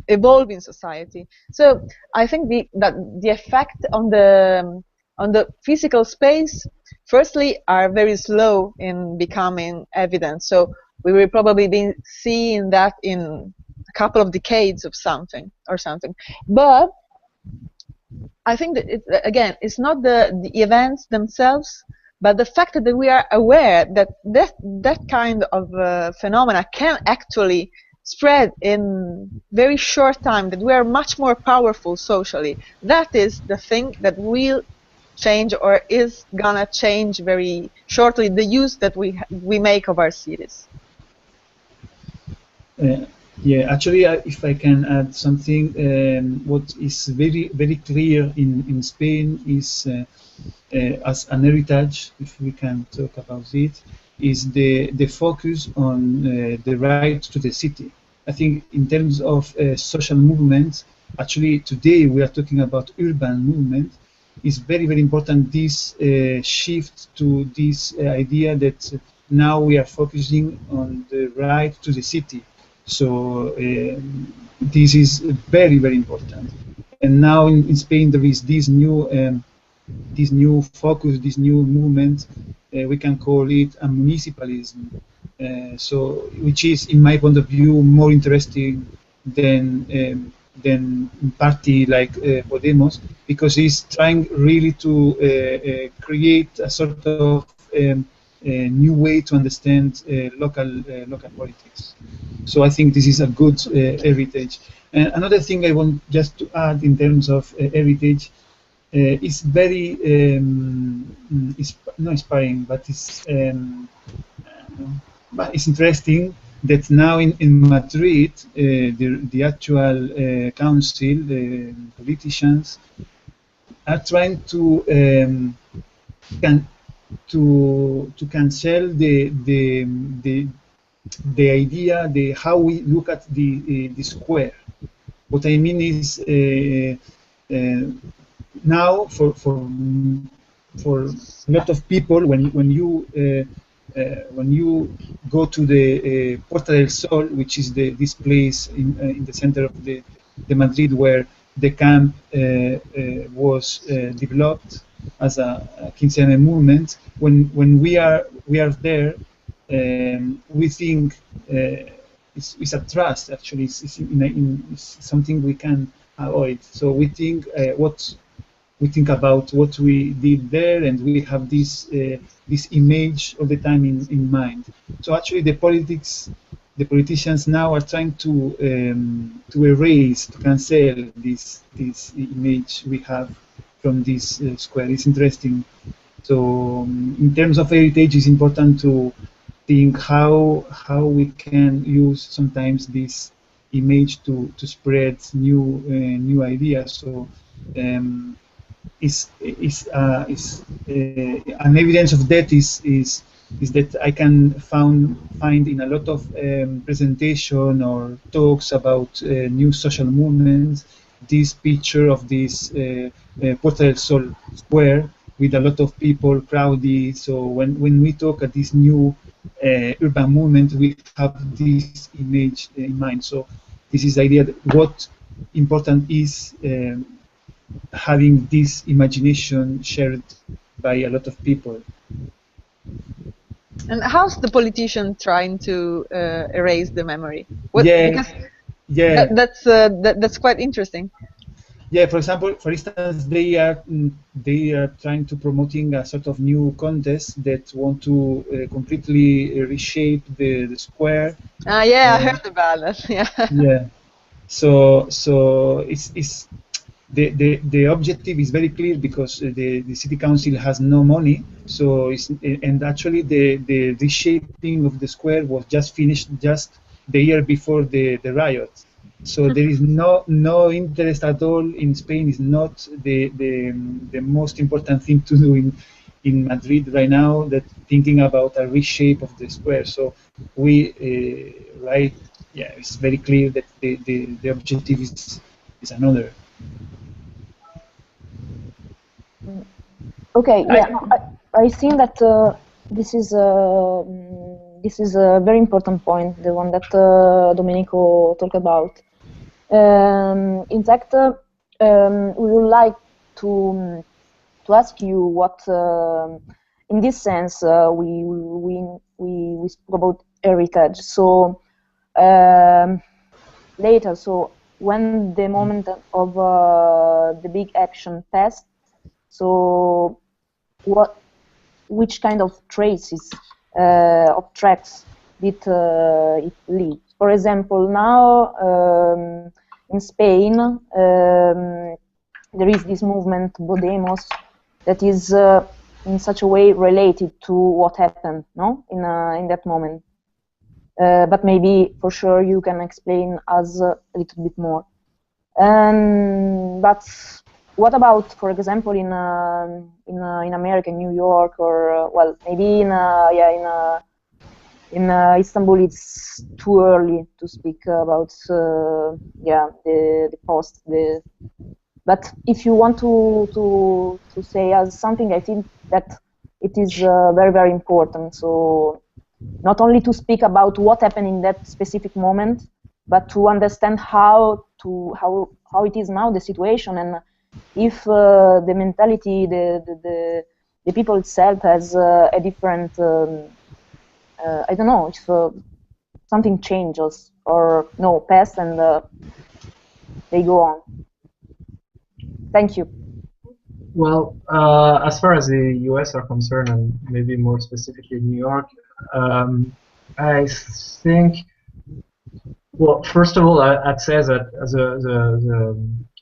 evolving society. So I think that the effect on the physical space, firstly, are very slow in becoming evident. So we will probably be seeing that in a couple of decades of something. But I think that it's not the events themselves, but the fact that we are aware that that kind of phenomena can actually spread in very short time, that we are much more powerful socially. That is the thing that will change, or is gonna change very shortly, the use that we make of our cities. Yeah, actually, if I can add something, what is very, very clear in Spain is, as an heritage, if we can talk about it, is the focus on the right to the city. I think in terms of social movements, actually today we are talking about urban movement. It's very, very important, this shift to this idea that now we are focusing on the right to the city. So this is very, very important. And now in Spain there is this new focus, this new movement. We can call it a municipalism. So which is, in my point of view, more interesting than party like Podemos, because it's trying really to create a sort of new way to understand local politics. So I think this is a good heritage. And another thing I want just to add in terms of heritage is very it's not inspiring, but it's interesting that now in Madrid the actual council, the politicians, are trying to cancel the idea, how we look at the square. What I mean is now for a lot of people, when you go to the Puerta del Sol, which is this place in the center of the Madrid where the camp was developed as a 15M movement. When we are there, we think it's a trust. Actually, it's something we can avoid. So we think we think about what we did there, and we have this this image all the time in mind. So actually, the politicians now are trying to erase, to cancel this image we have from this square. It's interesting. So in terms of heritage, it's important to think how we can use sometimes this image to spread new ideas. So an evidence of that is that I can find in a lot of presentation or talks about new social movements this picture of this Puerta del Sol square with a lot of people crowded. So when we talk at this new urban movement, we have this image in mind. So this is the idea that what important is having this imagination shared by a lot of people. And how's the politician trying to erase the memory? Because that's quite interesting. Yeah, for instance, they are trying to promoting a sort of new contest that want to completely reshape the square. Yeah, I heard about that. Yeah. Yeah. So it's the objective is very clear because the city council has no money. So and actually the reshaping of the square was just finished just the year before the riots. So there is no interest at all in Spain. Is not the most important thing to do in Madrid right now. That thinking about a reshape of the square. So we it's very clear that the objective is another. Okay, yeah, I think that this is a very important point, the one that Domenico talked about. In fact, we would like to ask you what, in this sense, we spoke about heritage. So later, so when the moment of the big action passed, so which kind of traces of tracks did it leave? For example, now in Spain there is this movement Podemos that is in such a way related to what happened, no, in that moment. But maybe for sure you can explain us a little bit more. But what about, for example, in America, New York, or well, maybe in Istanbul, it's too early to speak about the post. But if you want to say as something, I think that it is very, very important. So not only to speak about what happened in that specific moment, but to understand how it is now, the situation, and if the mentality, the people itself has a different, I don't know, if something changes or no, pass and they go on. Thank you. Well, as far as the US are concerned, and maybe more specifically New York, I think, well, first of all, I'd say that as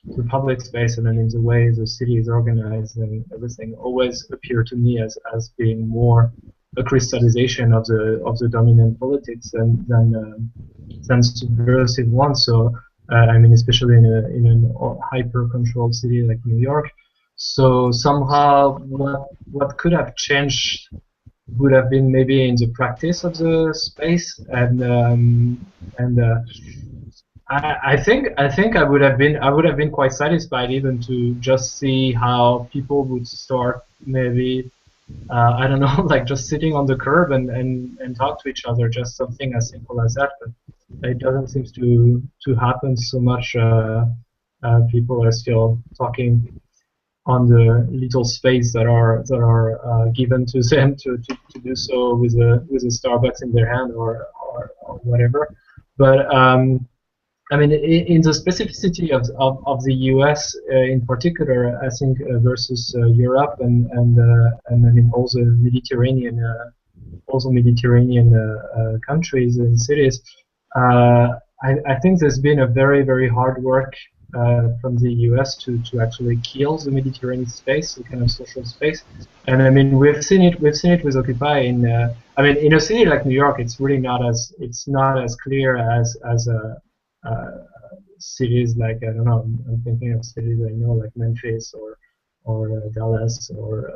the public space and then in the way the city is organized and everything always appear to me as being more a crystallization of the dominant politics than subversive one. So I mean, especially in a hyper-controlled city like New York. So somehow, what could have changed would have been maybe in the practice of the space, and I think I would have been quite satisfied even to just see how people would start maybe I don't know, like just sitting on the curb and talk to each other, just something as simple as that. But it doesn't seem to happen so much people are still talking on the little space that are given to them to do so with a Starbucks in their hand or whatever. But I mean, in the specificity of the U.S. In particular, I think versus Europe and I mean also Mediterranean countries and cities, I think there's been a very hard work from the U.S. to actually kill the Mediterranean space, the kind of social space. And I mean, we've seen it with Occupy. I mean, in a city like New York, it's really not as clear as cities like, I don't know, I'm thinking of cities I know like Memphis or Dallas or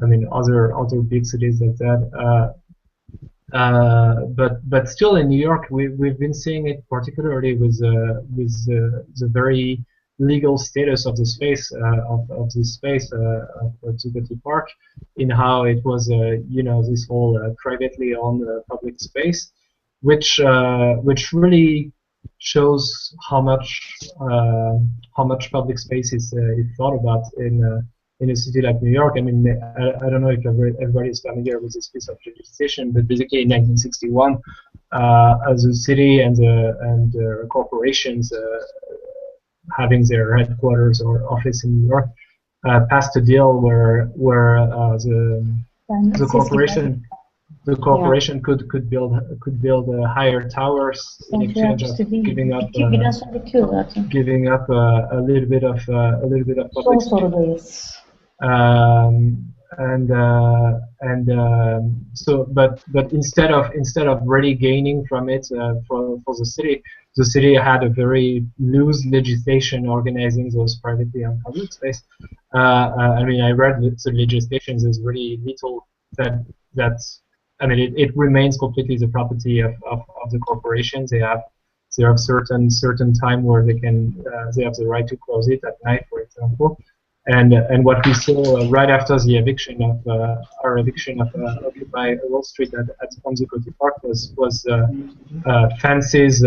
I mean other big cities like that. But still in New York, we've been seeing it particularly with the very legal status of the space of this space of Zuccotti Park, in how it was you know, this whole privately owned public space, which really shows how much public space is thought about in a city like New York. I mean, I don't know if everybody is familiar with this piece of legislation, but basically in 1961, as a city and corporations having their headquarters or office in New York passed a deal where the corporation could build higher towers in exchange of giving up a little bit of public space. So, but instead of really gaining from it for the city had a very loose legislation organizing those privately owned public space. I mean, I read the legislation. There's really little that's. I mean, it remains completely the property of the corporations. They have certain time where they have the right to close it at night, for example. And what we saw right after the eviction of Occupy Wall Street on Zuccotti Park was fences,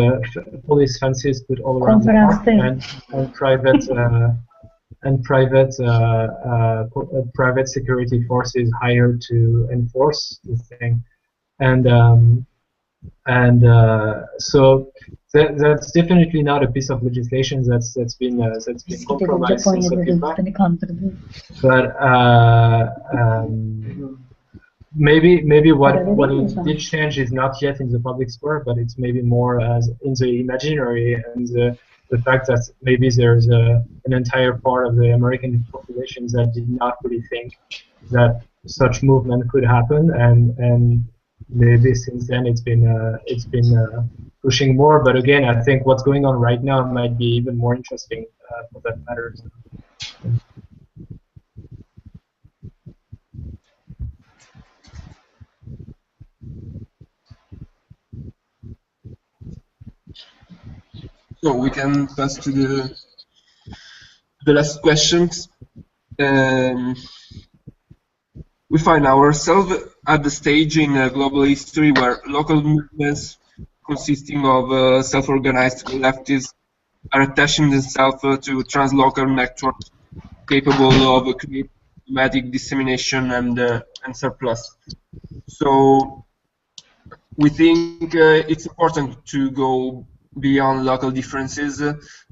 police fences put all around the park, and private security forces hired to enforce the thing, so that's definitely not a piece of legislation that's been compromised since Occupy. But maybe what it did change is not yet in the public square, but it's maybe more as in the imaginary, and the fact that maybe there's an entire part of the American population that did not really think that such movement could happen, and maybe since then it's been pushing more. But again, I think what's going on right now might be even more interesting for that matter. So we can pass to the last questions. We find ourselves at the stage in global history where local movements consisting of self-organized leftists are attaching themselves to translocal networks capable of creating dramatic dissemination and surplus. So we think it's important to go beyond local differences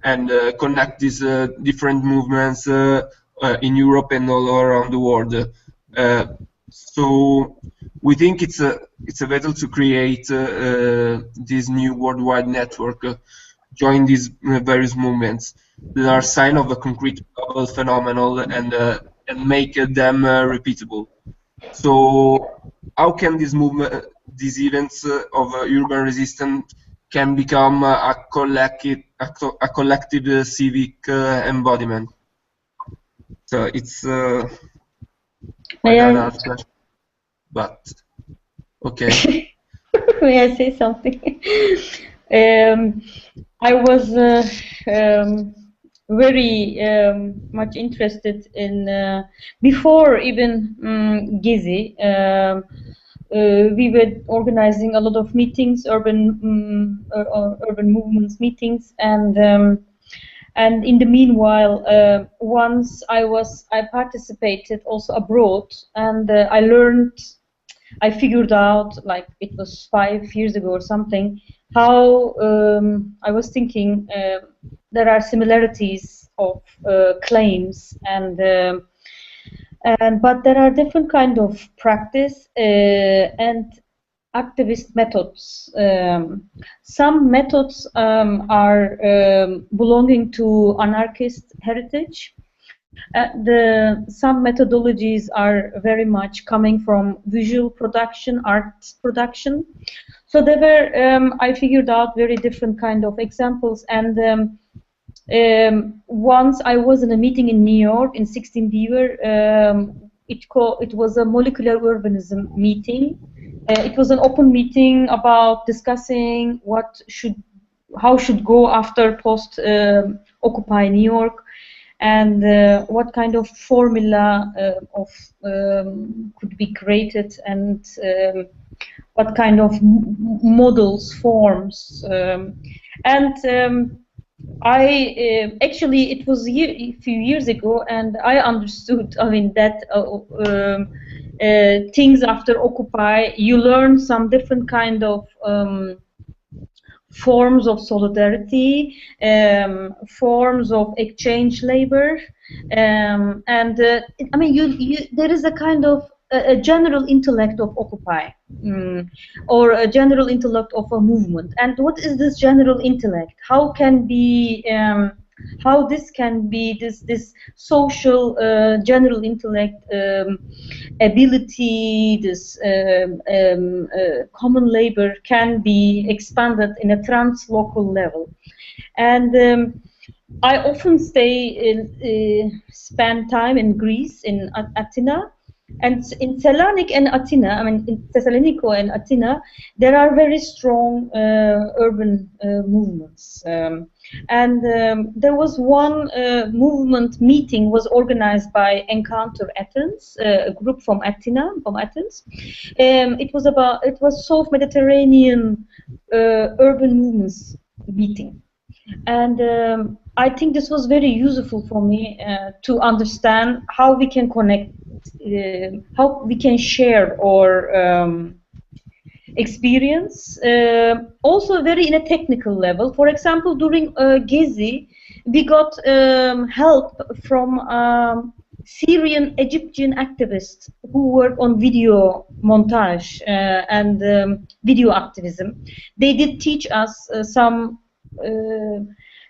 and connect these different movements in Europe and all around the world. So we think it's vital to create this new worldwide network, join these various movements that are sign of a concrete global phenomenon and make them repeatable. So how can this movement, these events of urban resistance can become a collective civic embodiment? So it's but okay. May I say something? I was very much interested in before even Gezi. we were organizing a lot of meetings, urban movements meetings, and in the meanwhile, once I participated also abroad, and I figured out, like it was 5 years ago or something, how I was thinking there are similarities of claims, but there are different kind of practice and activist methods. Some methods are belonging to anarchist heritage. Some methodologies are very much coming from visual production, art production. So there were, I figured out very different kind of examples, and once I was in a meeting in New York in 16 Beaver. It was a molecular urbanism meeting. It was an open meeting about discussing how should go after post Occupy New York, and what kind of formula could be created, and what kind of models, forms, and actually, it was a few years ago, and I understood, I mean, that things after Occupy, you learn some different kind of forms of solidarity, forms of exchange labor, and I mean, there is a kind of a general intellect of Occupy, or a general intellect of a movement. And what is this general intellect? How this can be this social general intellect ability, this common labor can be expanded in a translocal level. And I often spend time in Greece, in Athena. And in Thessaloniki and Athena, I mean, in Thessaloniki and Athena, there are very strong urban movements. And there was one movement meeting was organized by Encounter Athens, a group from Athens. It was South Mediterranean urban movements meeting. And I think this was very useful for me to understand how we can connect, how we can share our experience, also very in a technical level. For example, during Gezi, we got help from Syrian Egyptian activists who work on video montage and video activism. They did teach us some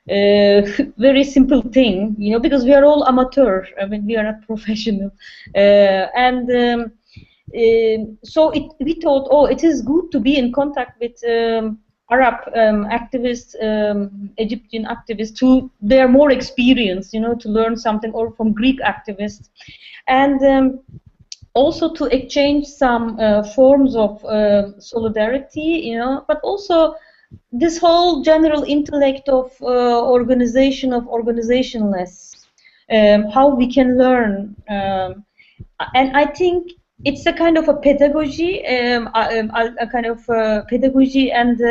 very simple thing, you know, because we are all amateur. I mean, we are not professional, so we thought, oh, it is good to be in contact with Arab activists, Egyptian activists, who they are more experienced, you know, to learn something, or from Greek activists, and also to exchange some forms of solidarity, you know, but also this whole general intellect of organization, of organizationless, how we can learn, and I think it's a kind of a pedagogy, a kind of pedagogy, and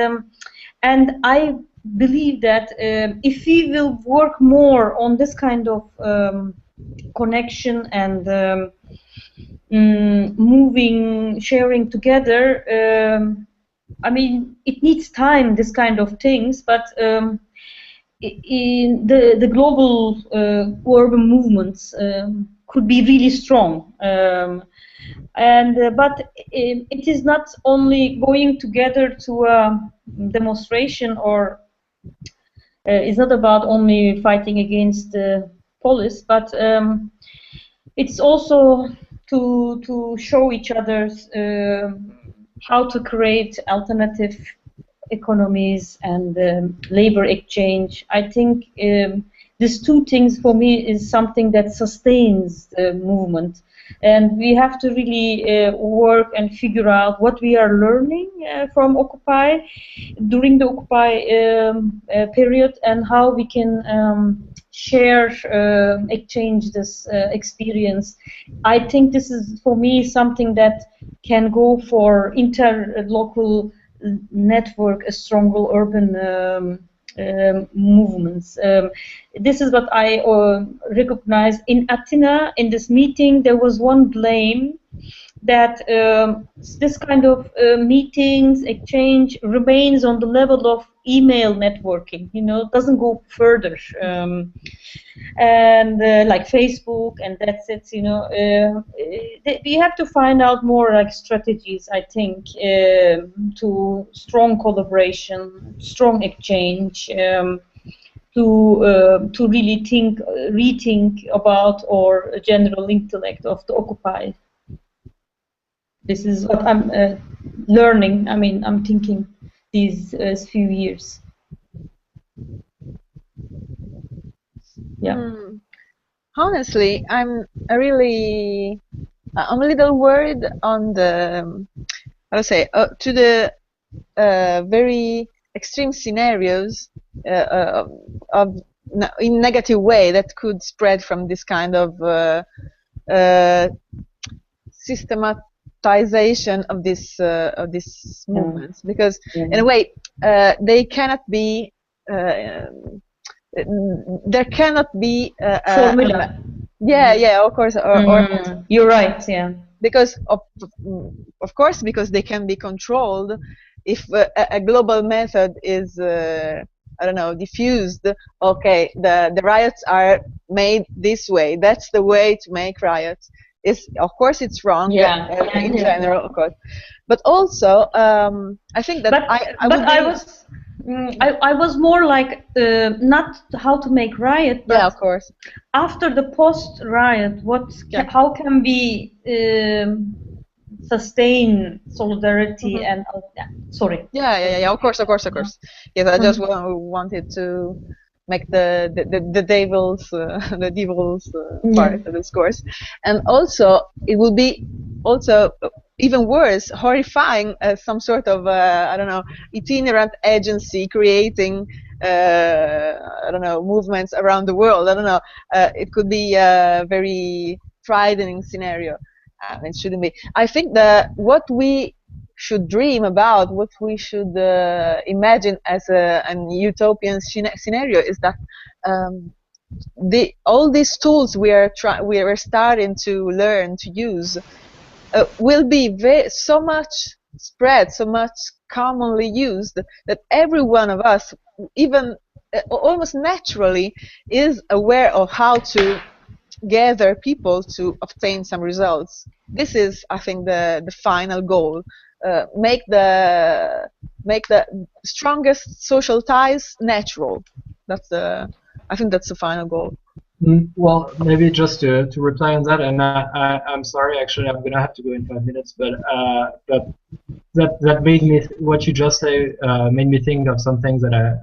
I believe that if we will work more on this kind of connection and moving, sharing together. I mean, it needs time, this kind of things, but in the global urban movements could be really strong. But it is not only going together to a demonstration, or it's not about only fighting against the police, but it's also to show each other's how to create alternative economies and labor exchange. I think these two things for me is something that sustains the movement. And we have to really work and figure out what we are learning from Occupy during the Occupy period, and how we can share, exchange this experience. I think this is, for me, something that can go for interlocal network, a stronger urban movements. This is what I recognize in Athena. In this meeting, there was one blame that this kind of meetings, exchange remains on the level of email networking, you know, doesn't go further. And like Facebook, and that's it, you know. We have to find out more like strategies, I think, to strong collaboration, strong exchange, to really rethink about our general intellect of the Occupy. This is what I'm learning. I mean, I'm thinking these few years. Yeah. Honestly, I'm a little worried on the, how to say, to the very extreme scenarios in negative way that could spread from this kind of systematization of this movements, because in a way they cannot be. There cannot be formula. Yeah, of course. You're right. Yeah. Because of course, because they can be controlled. If a global method is, I don't know, diffused. Okay, the riots are made this way. That's the way to make riots. Of course, it's wrong. Yeah. In general, of course. But also, I think that I was more like not how to make riot, but yeah, of course. After the post-riot, how can we sustain solidarity and sorry. Yeah. Of course. Yes, I just wanted to make the devil's part of the discourse, and also it will be also even worse, horrifying, some sort of I don't know, itinerant agency creating I don't know, movements around the world. I don't know. It could be a very frightening scenario. It shouldn't be. I think that what we should dream about, what we should imagine as an utopian scenario, is that all these tools we are starting to learn to use will be so much spread, so much commonly used, that every one of us, even almost naturally, is aware of how to gather people to obtain some results. This is, I think, the final goal. Make the strongest social ties natural. I think that's the final goal. Well, maybe just to reply on that, and I'm sorry, actually, I'm gonna have to go in 5 minutes, but that made me, what you just say made me think of something that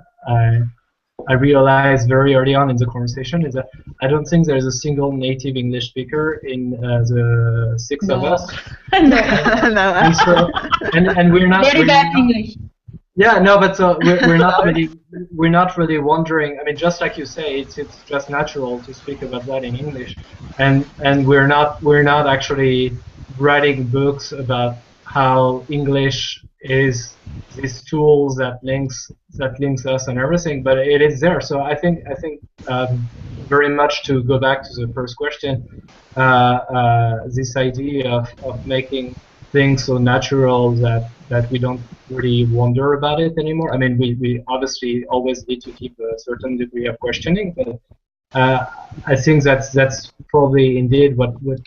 I realized very early on in the conversation, is that I don't think there's a single native English speaker in the six of us. No. And we're not very bad English. Yeah, no, but so we're not really wondering. I mean, just like you say, it's just natural to speak about that in English, and we're not actually writing books about how English is these tools that links us and everything, but it is there. So I think very much, to go back to the first question, this idea of making things so natural that we don't really wonder about it anymore. I mean, we obviously always need to keep a certain degree of questioning, but I think that's probably indeed what will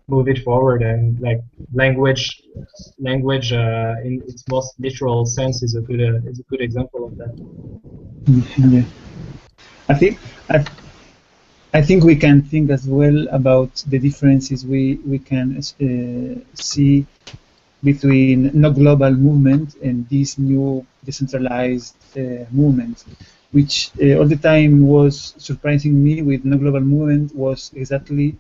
move it forward. And like language in its most literal sense is a good example of that. Yeah. I think we can think as well about the differences we can see between no global movement and these new decentralized movements. which all the time was surprising me with No Global Movement was exactly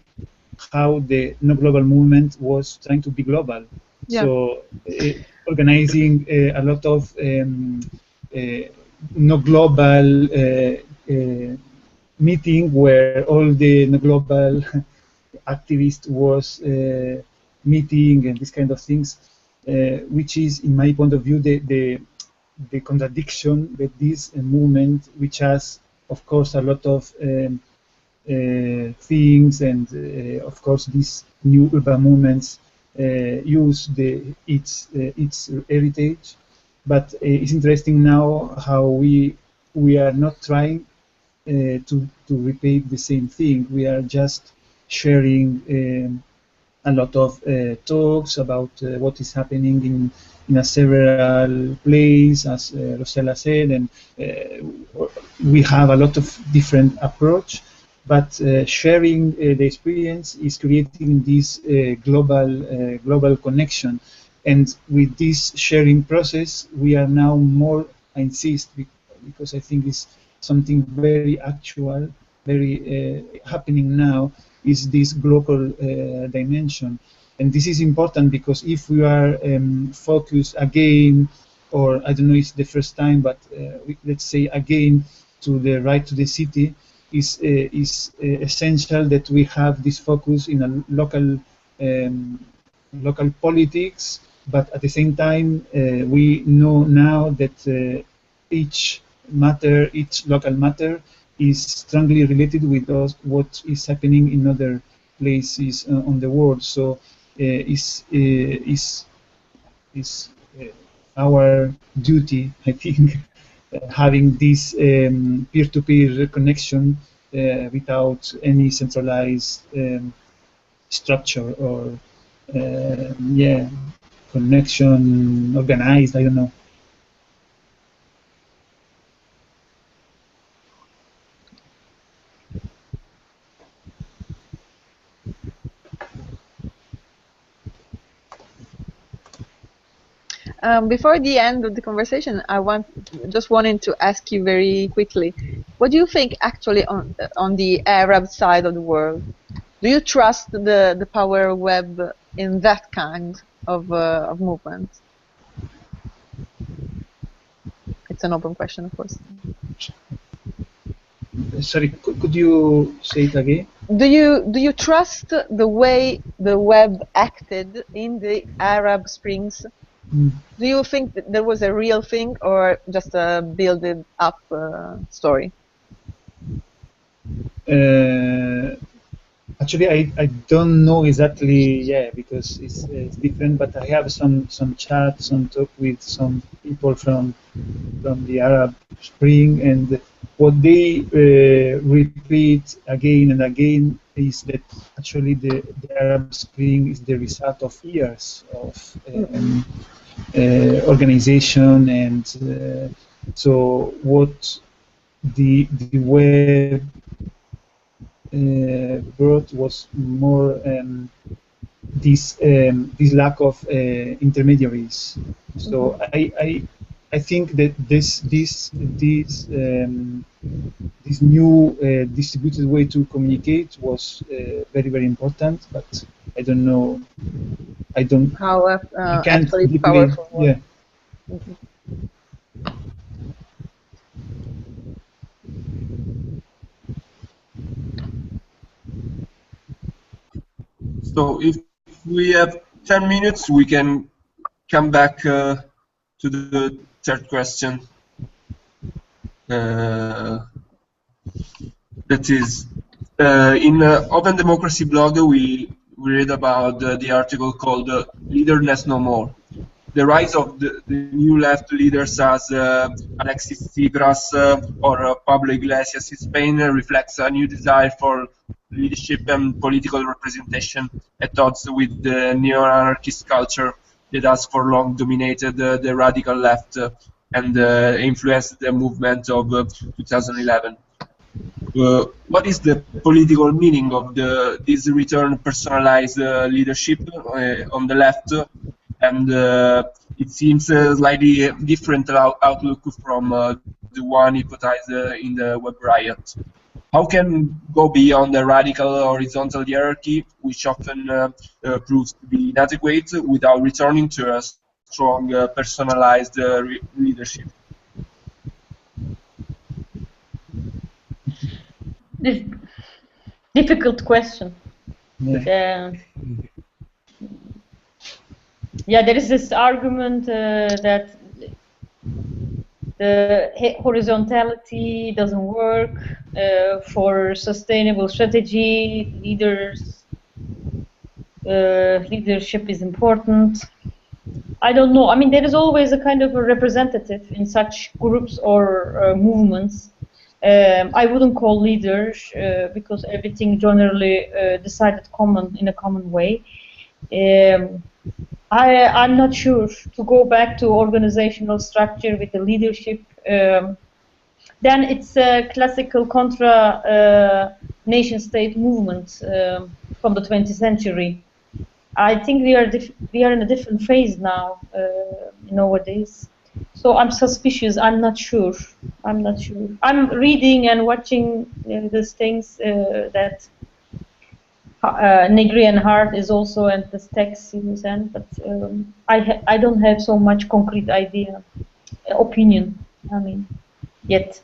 how the No Global Movement was trying to be global. Yeah. So organizing a lot of no global meeting where all the no global activists was meeting and these kind of things, which is, in my point of view, the contradiction that this movement, which has, of course, a lot of things, and of course, these new urban movements use its heritage. But it's interesting now how we are not trying to repeat the same thing. We are just sharing a lot of talks about what is happening in a several places, as Rosella said, and we have a lot of different approach. But sharing the experience is creating this global connection, and with this sharing process, we are now more, I insist, because I think it's something very actual, very happening now, is this global dimension. And this is important because if we are focused again, or I don't know, it's the first time, but let's say again to the right to the city, is essential that we have this focus in a local politics, but at the same time we know now that each local matter is strongly related with what is happening in other places on the world. So is our duty, I think, having this peer-to-peer connection without any centralized structure or connection organized. I don't know. Before the end of the conversation, just wanted to ask you very quickly, what do you think actually on the Arab side of the world? Do you trust the power web in that kind of movement? It's an open question, of course. Sorry, could you say it again? Do you trust the way the web acted in the Arab Springs? Do you think that there was a real thing or just a built-up story? Actually, I don't know exactly, because it's different. But I have some chats, some talk with some people from the Arab Spring, and what they repeat again and again is that actually the Arab Spring is the result of years of organization, and so what the web brought was more this lack of intermediaries. So I think that this new distributed way to communicate was very important, but I don't know. I can't actually powerful. Yeah. So if we have 10 minutes, we can come back to the third question. That is, in Open Democracy blog, we read about the article called Leaderless No More. The rise of the new left leaders as Alexis Tsipras or Pablo Iglesias in Spain reflects a new desire for leadership and political representation at odds with the neo-anarchist culture that has for long dominated the radical left and influenced the movement of 2011. What is the political meaning of this return personalized leadership on the left? And it seems a slightly different outlook from the one hypothesized in the web riot. How can go beyond the radical horizontal hierarchy, which often proves to be inadequate, without returning to a strong personalized leadership? Difficult question. Yeah. Yeah, there is this argument that the horizontality doesn't work for sustainable strategy. Leadership is important. I don't know. I mean, there is always a kind of a representative in such groups or movements. I wouldn't call leaders because everything generally decided in a common way. I'm not sure to go back to organizational structure with the leadership. Then it's a classical contra nation-state movement from the 20th century. I think we are in a different phase now nowadays. So I'm suspicious. I'm not sure. I'm reading and watching these things that Negri and Hart is also at this text in his end, but I don't have so much concrete opinion. I mean, yet.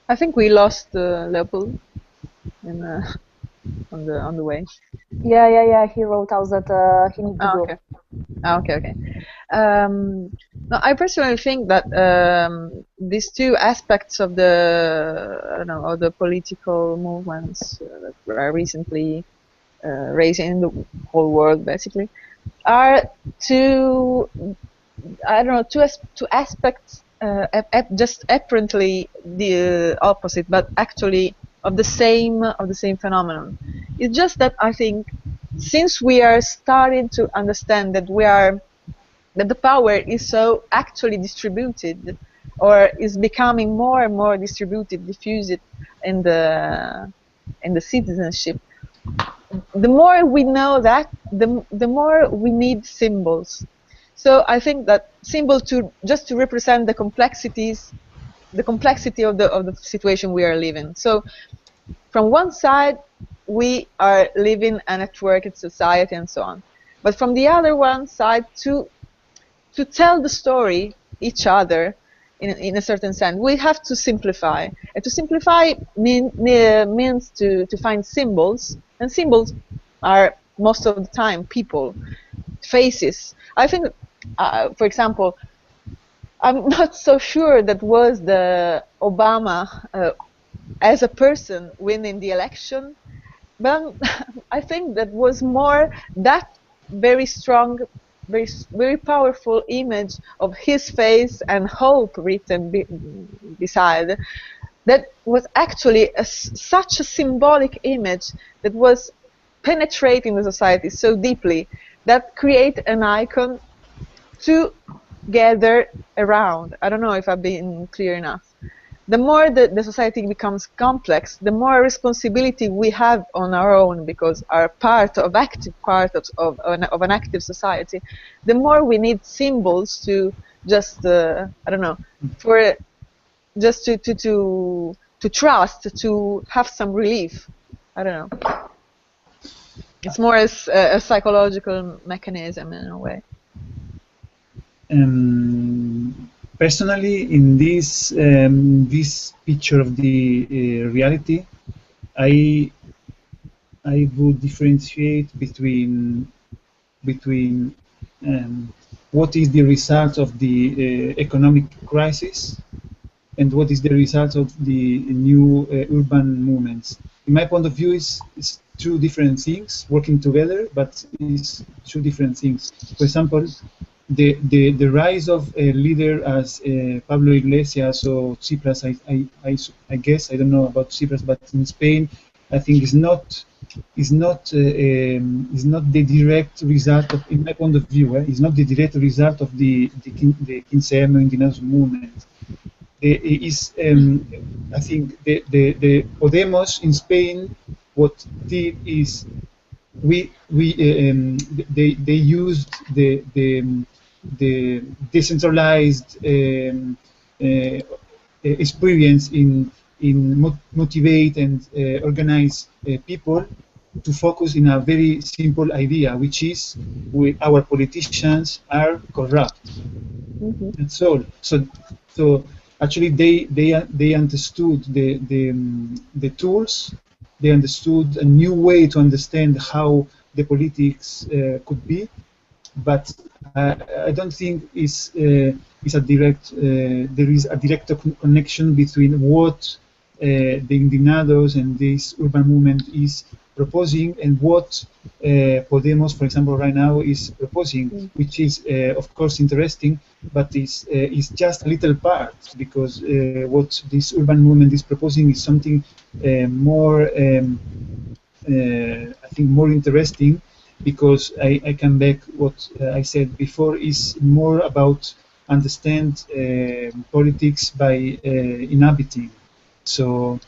I think we lost Leopold on the way. Yeah. He wrote out that he needs to go. Okay. Okay. No, I personally think that these two aspects of the political movements that were recently raising in the whole world, basically, are two aspects just apparently the opposite, but actually of the same phenomenon. It's just that I think since we are starting to understand that the power is so actually distributed, or is becoming more and more distributed, diffused in the citizenship, the more we know that, the more we need symbols. So I think that symbol to represent the complexity of the situation we are living. So from one side, we are living a networked society and so on, but from the other one side, to tell the story each other in a certain sense, we have to simplify, and to simplify means to find symbols, and symbols are most of the time people, faces. I think, for example, I'm not so sure that was the Obama as a person winning the election, but I think that was more that very strong, very powerful image of his face and hope written beside. That was actually such a symbolic image that was penetrating the society so deeply that create an icon to gather around. I don't know if I've been clear enough. The more the society becomes complex, the more responsibility we have on our own, because our part of an active society, the more we need symbols to just I don't know, for just to trust, to have some relief. I don't know. It's more as a psychological mechanism in a way. Personally, in this picture of the reality, I would differentiate between what is the result of the economic crisis and what is the result of the new urban movements. In my point of view, it's two different things working together, but it's two different things. For example, the rise of a leader as Pablo Iglesias or Tsipras, I guess, I don't know about Tsipras, but in Spain, I think is not the direct result of, in my point of view, is not the direct result of the 15M Indignados movement. I think the Podemos in Spain, what did is they used the decentralized experience in motivate and organize people to focus in a very simple idea, which is our politicians are corrupt. That's all. So actually, they understood the tools. They understood a new way to understand how the politics could be, but I don't think is a direct there is a direct connection between what the Indignados and this urban movement is proposing and what Podemos, for example, right now is proposing, which is of course interesting, but is just a little part, because what this urban movement is proposing is something more, I think, more interesting, because I come back what I said before is more about understand politics by inhabiting. So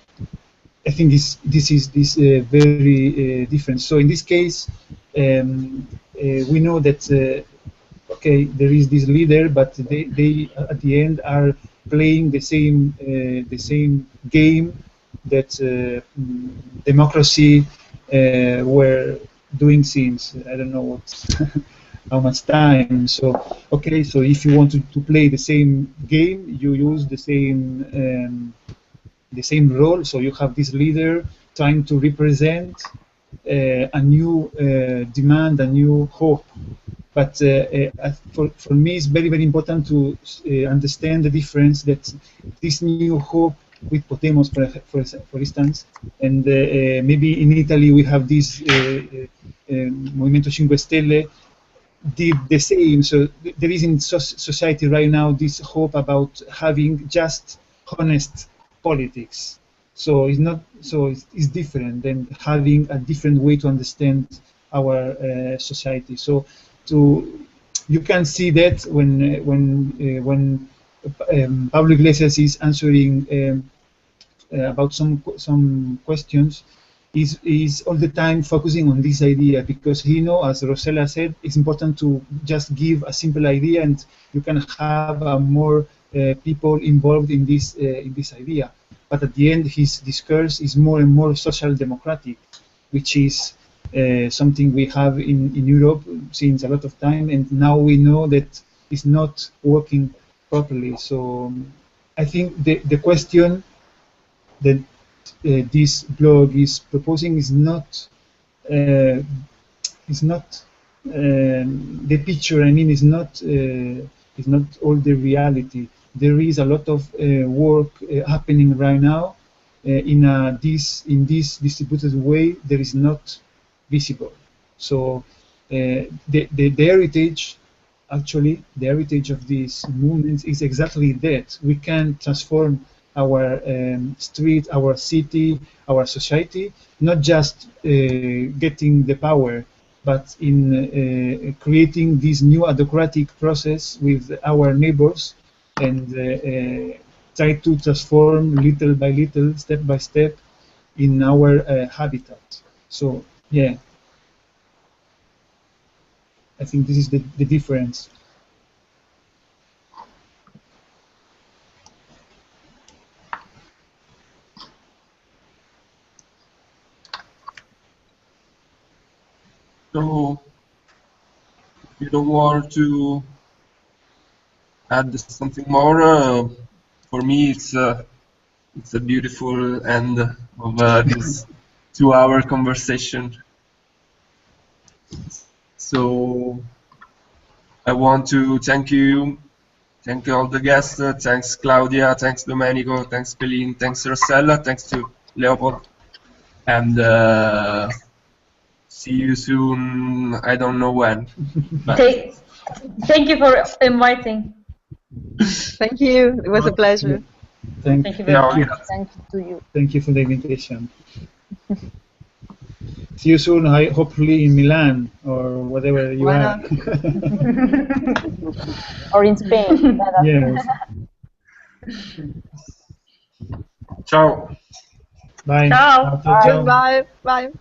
I think this is very different. So in this case, we know that okay, there is this leader, but they at the end are playing the same game that democracy were doing since I don't know what how much time. So okay, so if you want to play the same game, you use the same role. So you have this leader trying to represent a new demand, a new hope. But for me, it's very, very important to understand the difference that this new hope with Podemos, for instance, and maybe in Italy we have this Movimento 5 Stelle did the same. So there is in society right now this hope about having just honest politics. So it's not. So it's different than having a different way to understand our society. So you can see that when Pablo Iglesias is answering about some questions, is all the time focusing on this idea, because he knows, as Rosella said, it's important to just give a simple idea, and you can have more people involved in this idea. But at the end, his discourse is more and more social democratic, which is something we have in Europe since a lot of time, and now we know that it's not working properly. So I think the question that this blog is proposing is not the picture. I mean, is not all the reality. There is a lot of work happening right now in this distributed way that is not visible. So the heritage, actually, the heritage of these movements is exactly that. We can transform our street, our city, our society, not just getting the power, but in creating this new autocratic process with our neighbors, and try to transform little by little, step by step, in our habitat. So yeah, I think this is the difference. So, if you don't want to add something more, for me it's a beautiful end of this 2-hour conversation. So I want to thank all the guests. Thanks Claudia, thanks Domenico, thanks Pelin, thanks Rossella, thanks to Leopold, and see you soon. I don't know when. Thank you for inviting. Thank you. It was a pleasure. Thank you very much. Thank you to you. Thank you for the invitation. See you soon, hopefully in Milan or whatever you are. Or in Spain. Yes. Ciao. Bye. Ciao. Ciao. Bye. Bye.